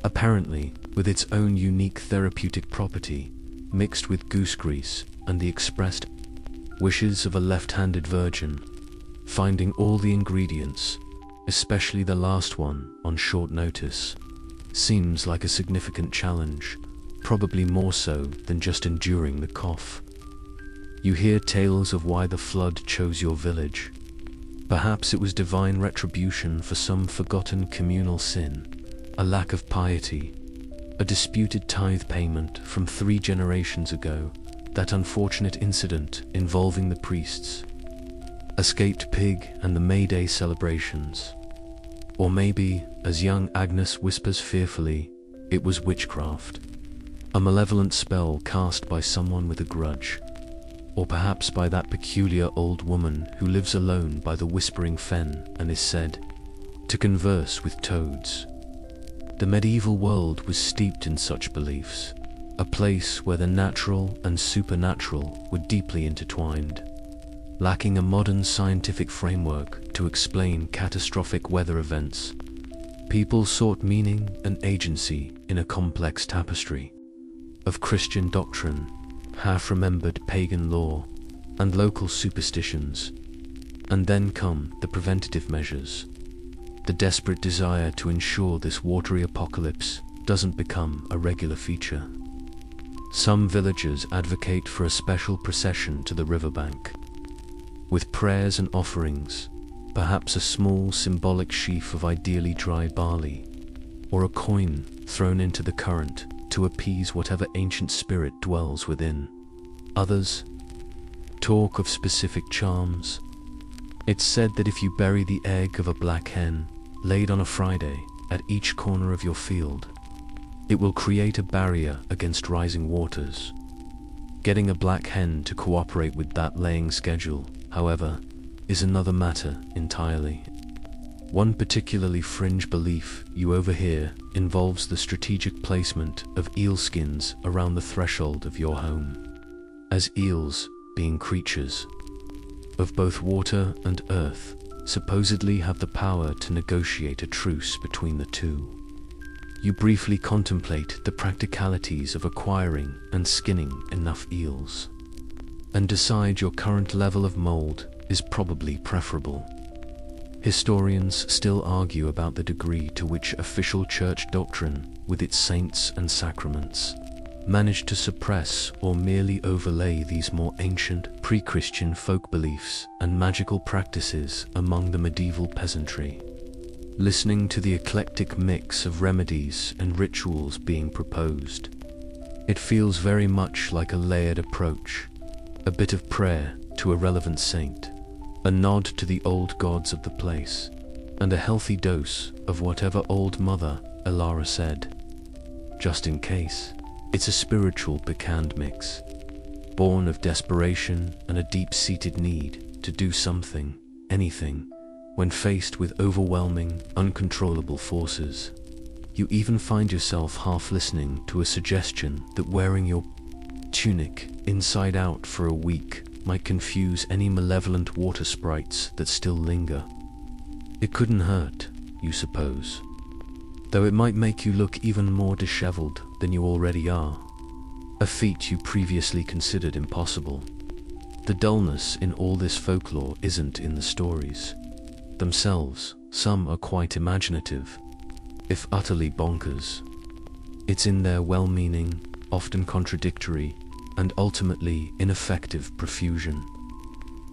apparently with its own unique therapeutic property, mixed with goose grease and the expressed wishes of a left-handed virgin. Finding all the ingredients, especially the last one, on short notice, seems like a significant challenge, probably more so than just enduring the cough. You hear tales of why the flood chose your village. Perhaps it was divine retribution for some forgotten communal sin, a lack of piety, a disputed tithe payment from 3 generations ago, that unfortunate incident involving the priests, escaped pig and the May Day celebrations. Or maybe, as young Agnes whispers fearfully, it was witchcraft, a malevolent spell cast by someone with a grudge, or perhaps by that peculiar old woman who lives alone by the whispering fen and is said to converse with toads. The medieval world was steeped in such beliefs, a place where the natural and supernatural were deeply intertwined. Lacking a modern scientific framework to explain catastrophic weather events, people sought meaning and agency in a complex tapestry of Christian doctrine, half-remembered pagan lore, and local superstitions. And then come the preventative measures, the desperate desire to ensure this watery apocalypse doesn't become a regular feature. Some villagers advocate for a special procession to the riverbank, with prayers and offerings, perhaps a small symbolic sheaf of ideally dry barley, or a coin thrown into the current to appease whatever ancient spirit dwells within. Others talk of specific charms. It's said that if you bury the egg of a black hen, laid on a Friday, at each corner of your field, it will create a barrier against rising waters. Getting a black hen to cooperate with that laying schedule, however, is another matter entirely. One particularly fringe belief you overhear involves the strategic placement of eel skins around the threshold of your home, as eels, being creatures of both water and earth, supposedly have the power to negotiate a truce between the two. You briefly contemplate the practicalities of acquiring and skinning enough eels, and decide your current level of mold is probably preferable. Historians still argue about the degree to which official church doctrine, with its saints and sacraments, managed to suppress or merely overlay these more ancient, pre-Christian folk beliefs and magical practices among the medieval peasantry. Listening to the eclectic mix of remedies and rituals being proposed, it feels very much like a layered approach, a bit of prayer to a relevant saint, a nod to the old gods of the place, and a healthy dose of whatever Old Mother Alara said. Just in case, it's a spiritual piquant mix, born of desperation and a deep-seated need to do something, anything, when faced with overwhelming, uncontrollable forces. You even find yourself half listening to a suggestion that wearing your tunic inside out for a week might confuse any malevolent water sprites that still linger. It couldn't hurt, you suppose, though it might make you look even more disheveled than you already are, a feat you previously considered impossible. The dullness in all this folklore isn't in the stories themselves. Some are quite imaginative, if utterly bonkers. It's in their well-meaning, often contradictory, and ultimately ineffective profusion.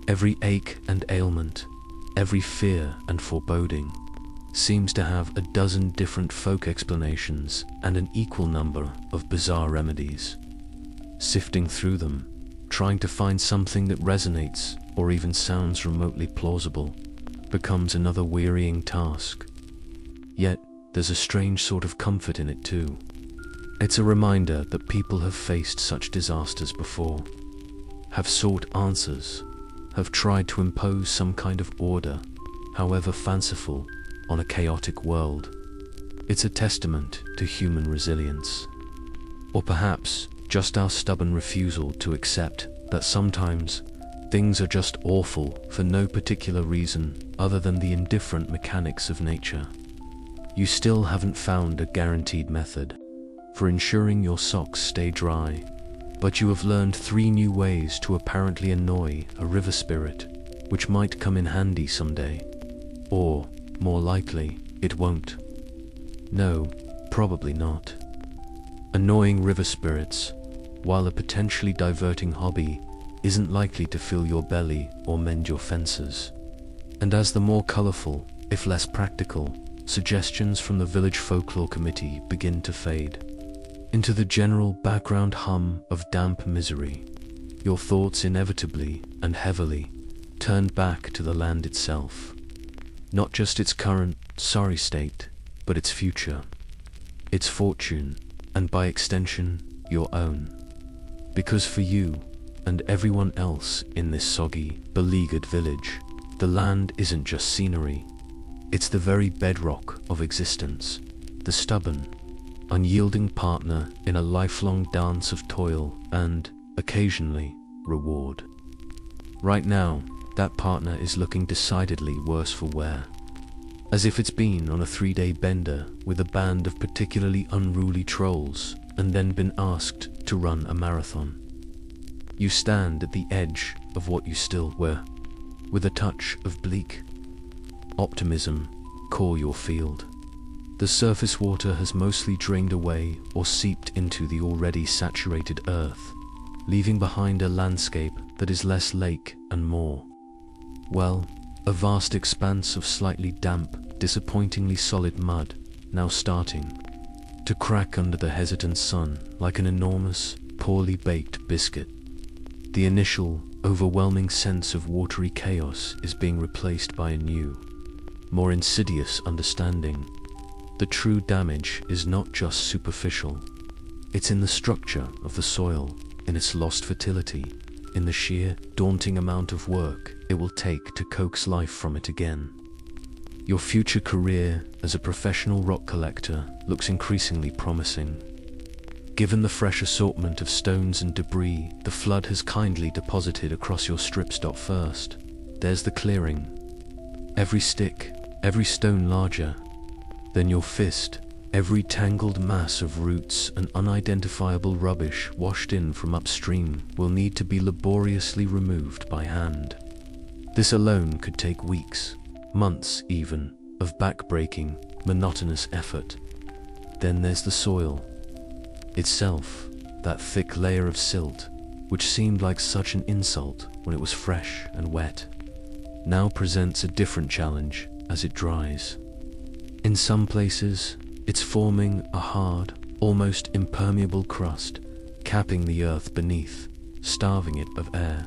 Every ache and ailment, every fear and foreboding, seems to have a dozen different folk explanations and an equal number of bizarre remedies. Sifting through them, trying to find something that resonates or even sounds remotely plausible, becomes another wearying task. Yet, there's a strange sort of comfort in it too. It's a reminder that people have faced such disasters before, have sought answers, have tried to impose some kind of order, however fanciful, on a chaotic world. It's a testament to human resilience. Or perhaps just our stubborn refusal to accept that sometimes things are just awful for no particular reason other than the indifferent mechanics of nature. You still haven't found a guaranteed method for ensuring your socks stay dry, but you have learned 3 new ways to apparently annoy a river spirit, which might come in handy someday. Or, more likely, it won't. No, probably not. Annoying river spirits, while a potentially diverting hobby, isn't likely to fill your belly or mend your fences. And as the more colorful, if less practical, suggestions from the village folklore committee begin to fade into the general background hum of damp misery, your thoughts inevitably and heavily turn back to the land itself. Not just its current, sorry state, but its future, its fortune, and by extension, your own. Because for you, and everyone else in this soggy, beleaguered village, the land isn't just scenery. It's the very bedrock of existence, the stubborn, unyielding partner in a lifelong dance of toil and, occasionally, reward. Right now, that partner is looking decidedly worse for wear, as if it's been on a 3-day bender with a band of particularly unruly trolls and then been asked to run a marathon. You stand at the edge of what you still were, with a touch of bleak optimism core your field. The surface water has mostly drained away or seeped into the already saturated earth, leaving behind a landscape that is less lake and more, well, a vast expanse of slightly damp, disappointingly solid mud, now starting to crack under the hesitant sun like an enormous, poorly baked biscuit. The initial, overwhelming sense of watery chaos is being replaced by a new, more insidious understanding. The true damage is not just superficial. It's in the structure of the soil, in its lost fertility, in the sheer, daunting amount of work it will take to coax life from it again. Your future career as a professional rock collector looks increasingly promising. Given the fresh assortment of stones and debris the flood has kindly deposited across your strip stop first, there's the clearing. Every stick, every stone larger than your fist, every tangled mass of roots and unidentifiable rubbish washed in from upstream will need to be laboriously removed by hand. This alone could take weeks, months even, of back-breaking, monotonous effort. Then there's the soil itself, that thick layer of silt, which seemed like such an insult when it was fresh and wet, now presents a different challenge as it dries. In some places, it's forming a hard, almost impermeable crust, capping the earth beneath, starving it of air.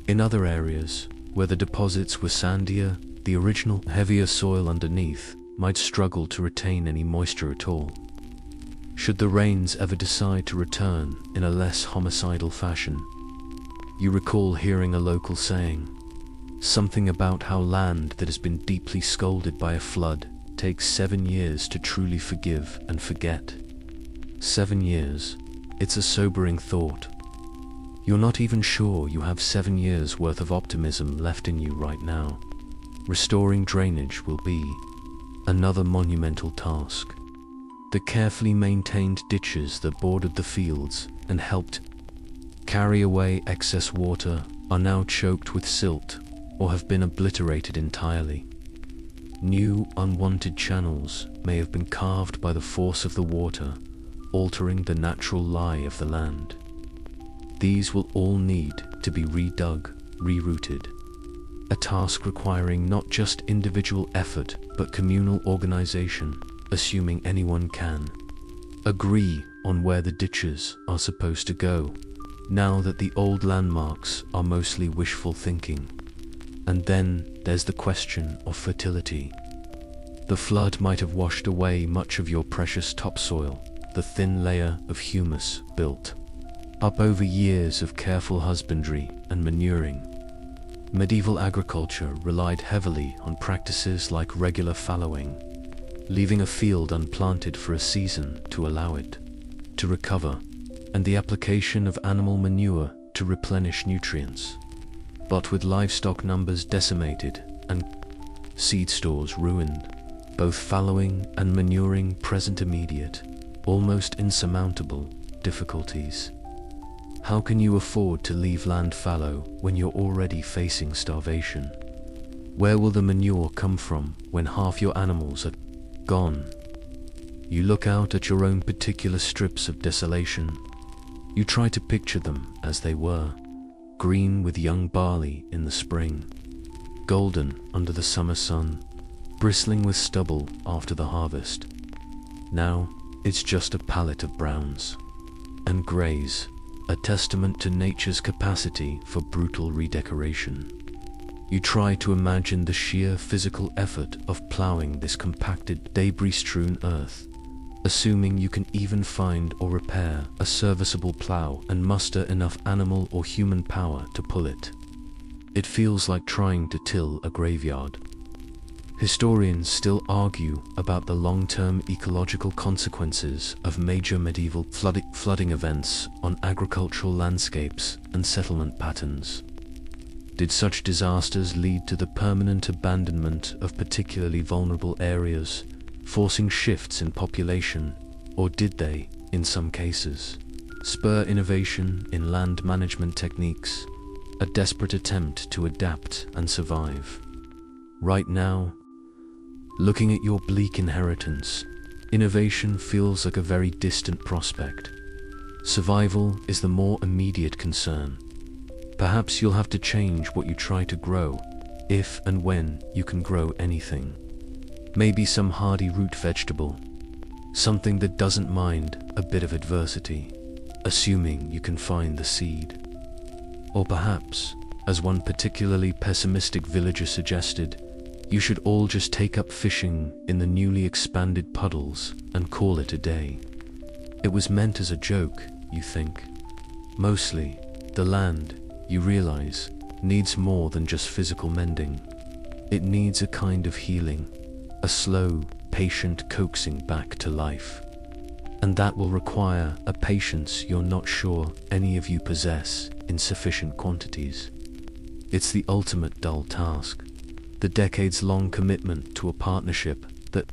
In other areas, where the deposits were sandier, the original, heavier soil underneath might struggle to retain any moisture at all. Should the rains ever decide to return in a less homicidal fashion, you recall hearing a local saying, something about how land that has been deeply scalded by a flood takes 7 years to truly forgive and forget. 7 years. It's a sobering thought. You're not even sure you have 7 years worth of optimism left in you right now. Restoring drainage will be another monumental task. The carefully maintained ditches that bordered the fields and helped carry away excess water are now choked with silt or have been obliterated entirely. New, unwanted channels may have been carved by the force of the water, altering the natural lie of the land. These will all need to be redug, rerouted, a task requiring not just individual effort but communal organization, assuming anyone can agree on where the ditches are supposed to go, now that the old landmarks are mostly wishful thinking. And then there's the question of fertility. The flood might have washed away much of your precious topsoil, the thin layer of humus built up over years of careful husbandry and manuring. Medieval agriculture relied heavily on practices like regular fallowing, leaving a field unplanted for a season to allow it to recover, and the application of animal manure to replenish nutrients. But with livestock numbers decimated and seed stores ruined, both fallowing and manuring present immediate, almost insurmountable difficulties. How can you afford to leave land fallow when you're already facing starvation? Where will the manure come from when half your animals are gone? You look out at your own particular strips of desolation. You try to picture them as they were, green with young barley in the spring, golden under the summer sun, bristling with stubble after the harvest. Now it's just a palette of browns and greys, a testament to nature's capacity for brutal redecoration. You try to imagine the sheer physical effort of plowing this compacted, debris-strewn earth, assuming you can even find or repair a serviceable plow and muster enough animal or human power to pull it. It feels like trying to till a graveyard. Historians still argue about the long-term ecological consequences of major medieval flooding events on agricultural landscapes and settlement patterns. Did such disasters lead to the permanent abandonment of particularly vulnerable areas, forcing shifts in population, or did they, in some cases, spur innovation in land management techniques, a desperate attempt to adapt and survive? Right now, looking at your bleak inheritance, innovation feels like a very distant prospect. Survival is the more immediate concern. Perhaps you'll have to change what you try to grow, if and when you can grow anything. Maybe some hardy root vegetable, something that doesn't mind a bit of adversity, assuming you can find the seed. Or perhaps, as one particularly pessimistic villager suggested, you should all just take up fishing in the newly expanded puddles and call it a day. It was meant as a joke, you think. Mostly, the land, you realize, needs more than just physical mending. It needs a kind of healing, a slow, patient coaxing back to life. And that will require a patience you're not sure any of you possess in sufficient quantities. It's the ultimate dull task, the decades-long commitment to a partnership that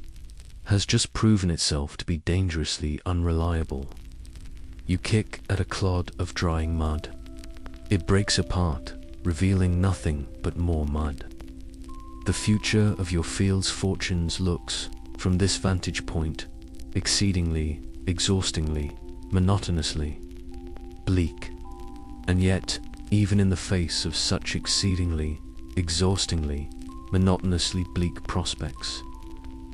has just proven itself to be dangerously unreliable. You kick at a clod of drying mud. It breaks apart, revealing nothing but more mud. The future of your field's fortunes looks, from this vantage point, exceedingly, exhaustingly, monotonously bleak. And yet, even in the face of such exceedingly, exhaustingly, monotonously bleak prospects,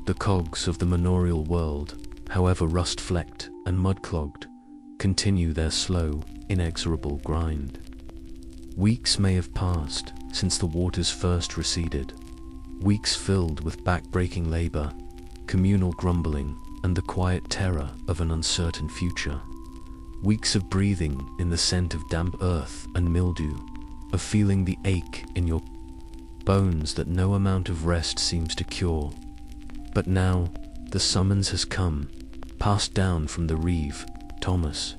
the cogs of the manorial world, however rust-flecked and mud-clogged, continue their slow, inexorable grind. Weeks may have passed since the waters first receded, weeks filled with back-breaking labor, communal grumbling, and the quiet terror of an uncertain future. Weeks of breathing in the scent of damp earth and mildew, of feeling the ache in your bones that no amount of rest seems to cure. But now, the summons has come, passed down from the reeve, Thomas,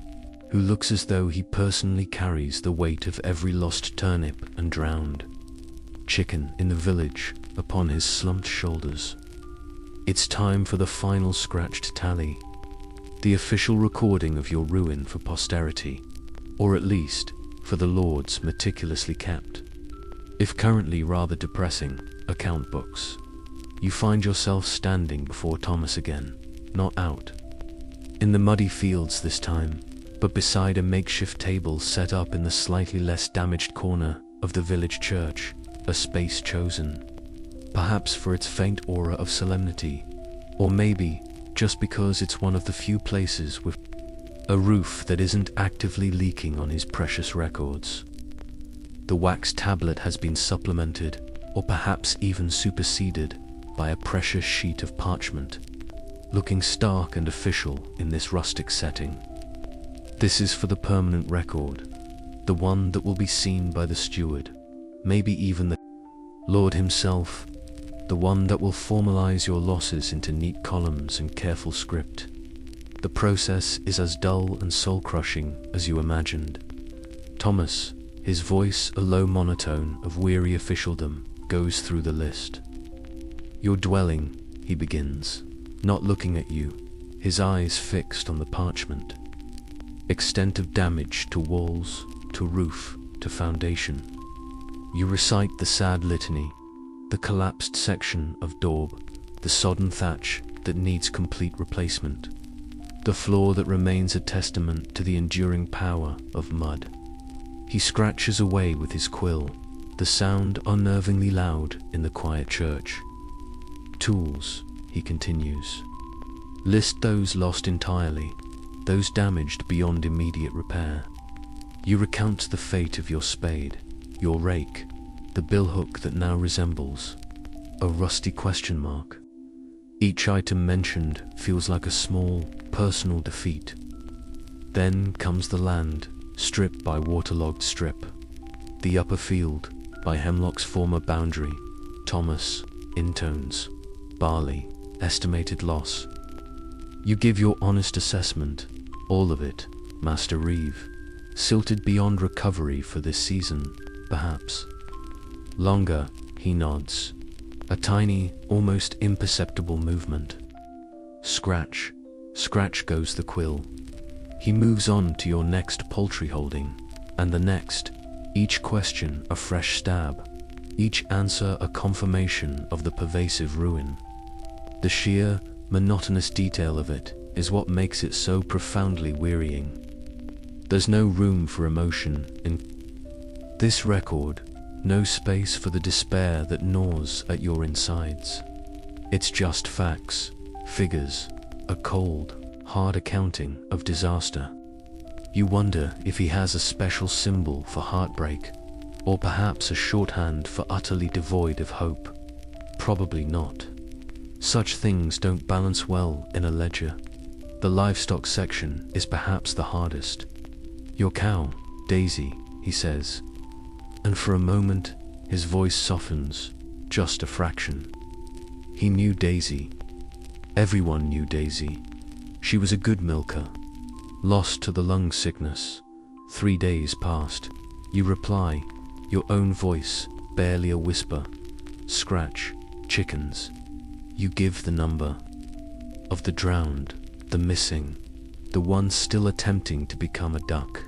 who looks as though he personally carries the weight of every lost turnip and drowned chicken in the village upon his slumped shoulders. It's time for the final scratched tally. The official recording of your ruin for posterity, or at least for the Lord's meticulously kept, if currently rather depressing, account books. You find yourself standing before Thomas again, not out in the muddy fields this time, but beside a makeshift table set up in the slightly less damaged corner of the village church, a space chosen, perhaps for its faint aura of solemnity, or maybe just because it's one of the few places with a roof that isn't actively leaking on his precious records. The wax tablet has been supplemented, or perhaps even superseded, by a precious sheet of parchment, looking stark and official in this rustic setting. This is for the permanent record, the one that will be seen by the steward, maybe even the Lord himself, the one that will formalize your losses into neat columns and careful script. The process is as dull and soul-crushing as you imagined. Thomas, his voice a low monotone of weary officialdom, goes through the list. Your dwelling, he begins, not looking at you, his eyes fixed on the parchment. Extent of damage to walls, to roof, to foundation. You recite the sad litany, the collapsed section of daub, the sodden thatch that needs complete replacement, the floor that remains a testament to the enduring power of mud. He scratches away with his quill, the sound unnervingly loud in the quiet church. Tools, he continues. List those lost entirely, those damaged beyond immediate repair. You recount the fate of your spade, your rake, the billhook that now resembles a rusty question mark. Each item mentioned feels like a small, personal defeat. Then comes the land, strip by waterlogged strip. The upper field, by hemlock's former boundary. Thomas, intones. Barley, estimated loss. You give your honest assessment, all of it, Master Reeve. Silted beyond recovery for this season, perhaps. Longer, he nods. A tiny, almost imperceptible movement. Scratch, scratch goes the quill. He moves on to your next poultry holding, and the next, each question a fresh stab, each answer a confirmation of the pervasive ruin. The sheer, monotonous detail of it is what makes it so profoundly wearying. There's no room for emotion in this record, no space for the despair that gnaws at your insides. It's just facts, figures, a cold, hard accounting of disaster. You wonder if he has a special symbol for heartbreak, or perhaps a shorthand for utterly devoid of hope. Probably not. Such things don't balance well in a ledger. The livestock section is perhaps the hardest. Your cow, Daisy, he says. And for a moment, his voice softens, just a fraction. He knew Daisy. Everyone knew Daisy. She was a good milker. Lost to the lung sickness. 3 days passed. You reply, your own voice, barely a whisper. Scratch, chickens. You give the number of the drowned, the missing, the one still attempting to become a duck.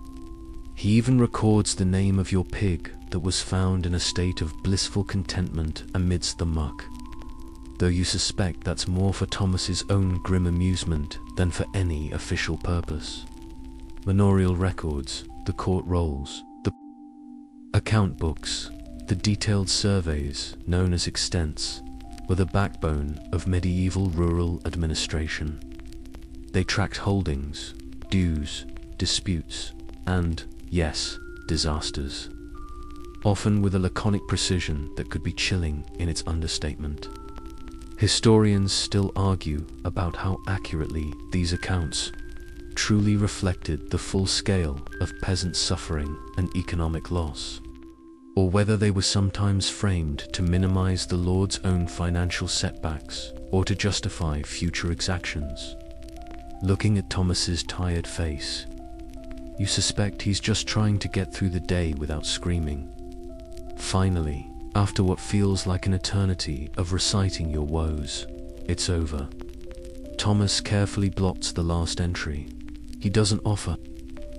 He even records the name of your pig that was found in a state of blissful contentment amidst the muck, though you suspect that's more for Thomas's own grim amusement than for any official purpose. Manorial records, the court rolls, the account books, the detailed surveys known as extents, were the backbone of medieval rural administration. They tracked holdings, dues, disputes, and, yes, disasters, often with a laconic precision that could be chilling in its understatement. Historians still argue about how accurately these accounts truly reflected the full scale of peasant suffering and economic loss, or whether they were sometimes framed to minimize the Lord's own financial setbacks or to justify future exactions. Looking at Thomas's tired face, you suspect he's just trying to get through the day without screaming. Finally, after what feels like an eternity of reciting your woes, it's over. Thomas carefully blots the last entry. He doesn't offer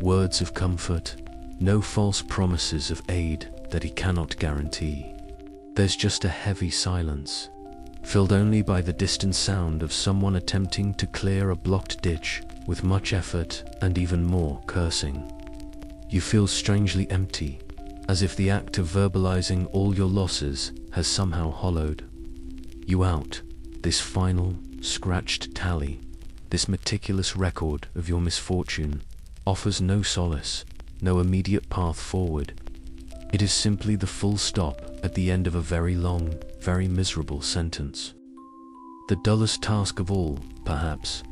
words of comfort, no false promises of aid that he cannot guarantee. There's just a heavy silence, filled only by the distant sound of someone attempting to clear a blocked ditch with much effort and even more cursing. You feel strangely empty, as if the act of verbalizing all your losses has somehow hollowed you out. This final, scratched tally, this meticulous record of your misfortune, offers no solace, no immediate path forward. It is simply the full stop at the end of a very long, very miserable sentence. The dullest task of all, perhaps,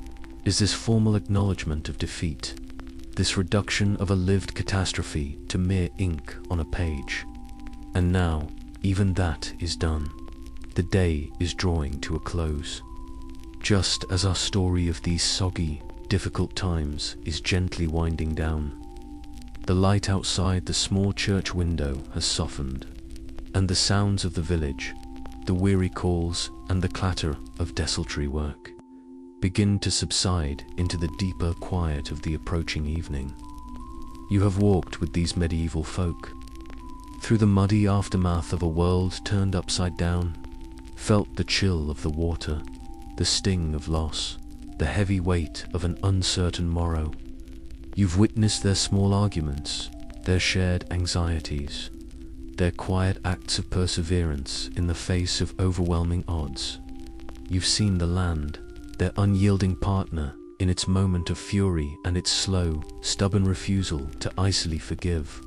is this formal acknowledgement of defeat, this reduction of a lived catastrophe to mere ink on a page. And now, even that is done. The day is drawing to a close. Just as our story of these soggy, difficult times is gently winding down, the light outside the small church window has softened, and the sounds of the village, the weary calls and the clatter of desultory work, begin to subside into the deeper quiet of the approaching evening. You have walked with these medieval folk through the muddy aftermath of a world turned upside down, felt the chill of the water, the sting of loss, the heavy weight of an uncertain morrow. You've witnessed their small arguments, their shared anxieties, their quiet acts of perseverance in the face of overwhelming odds. You've seen the land, their unyielding partner, in its moment of fury and its slow, stubborn refusal to icily forgive.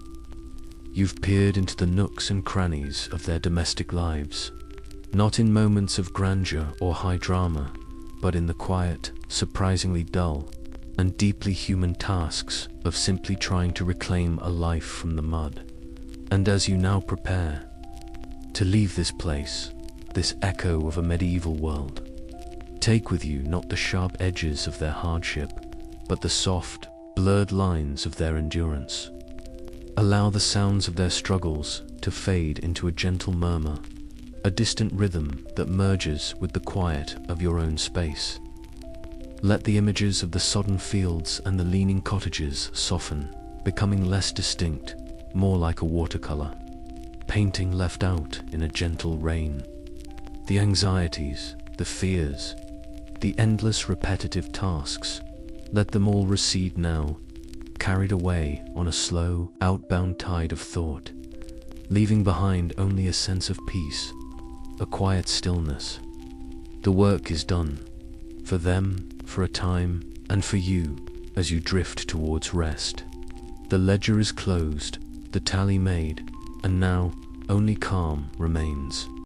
You've peered into the nooks and crannies of their domestic lives, not in moments of grandeur or high drama, but in the quiet, surprisingly dull, and deeply human tasks of simply trying to reclaim a life from the mud. And as you now prepare to leave this place, this echo of a medieval world, take with you not the sharp edges of their hardship, but the soft, blurred lines of their endurance. Allow the sounds of their struggles to fade into a gentle murmur, a distant rhythm that merges with the quiet of your own space. Let the images of the sodden fields and the leaning cottages soften, becoming less distinct, more like a watercolor, painting left out in a gentle rain. The anxieties, the fears, the endless repetitive tasks, let them all recede now, carried away on a slow, outbound tide of thought, leaving behind only a sense of peace, a quiet stillness. The work is done, for them, for a time, and for you, as you drift towards rest. The ledger is closed, the tally made, and now only calm remains.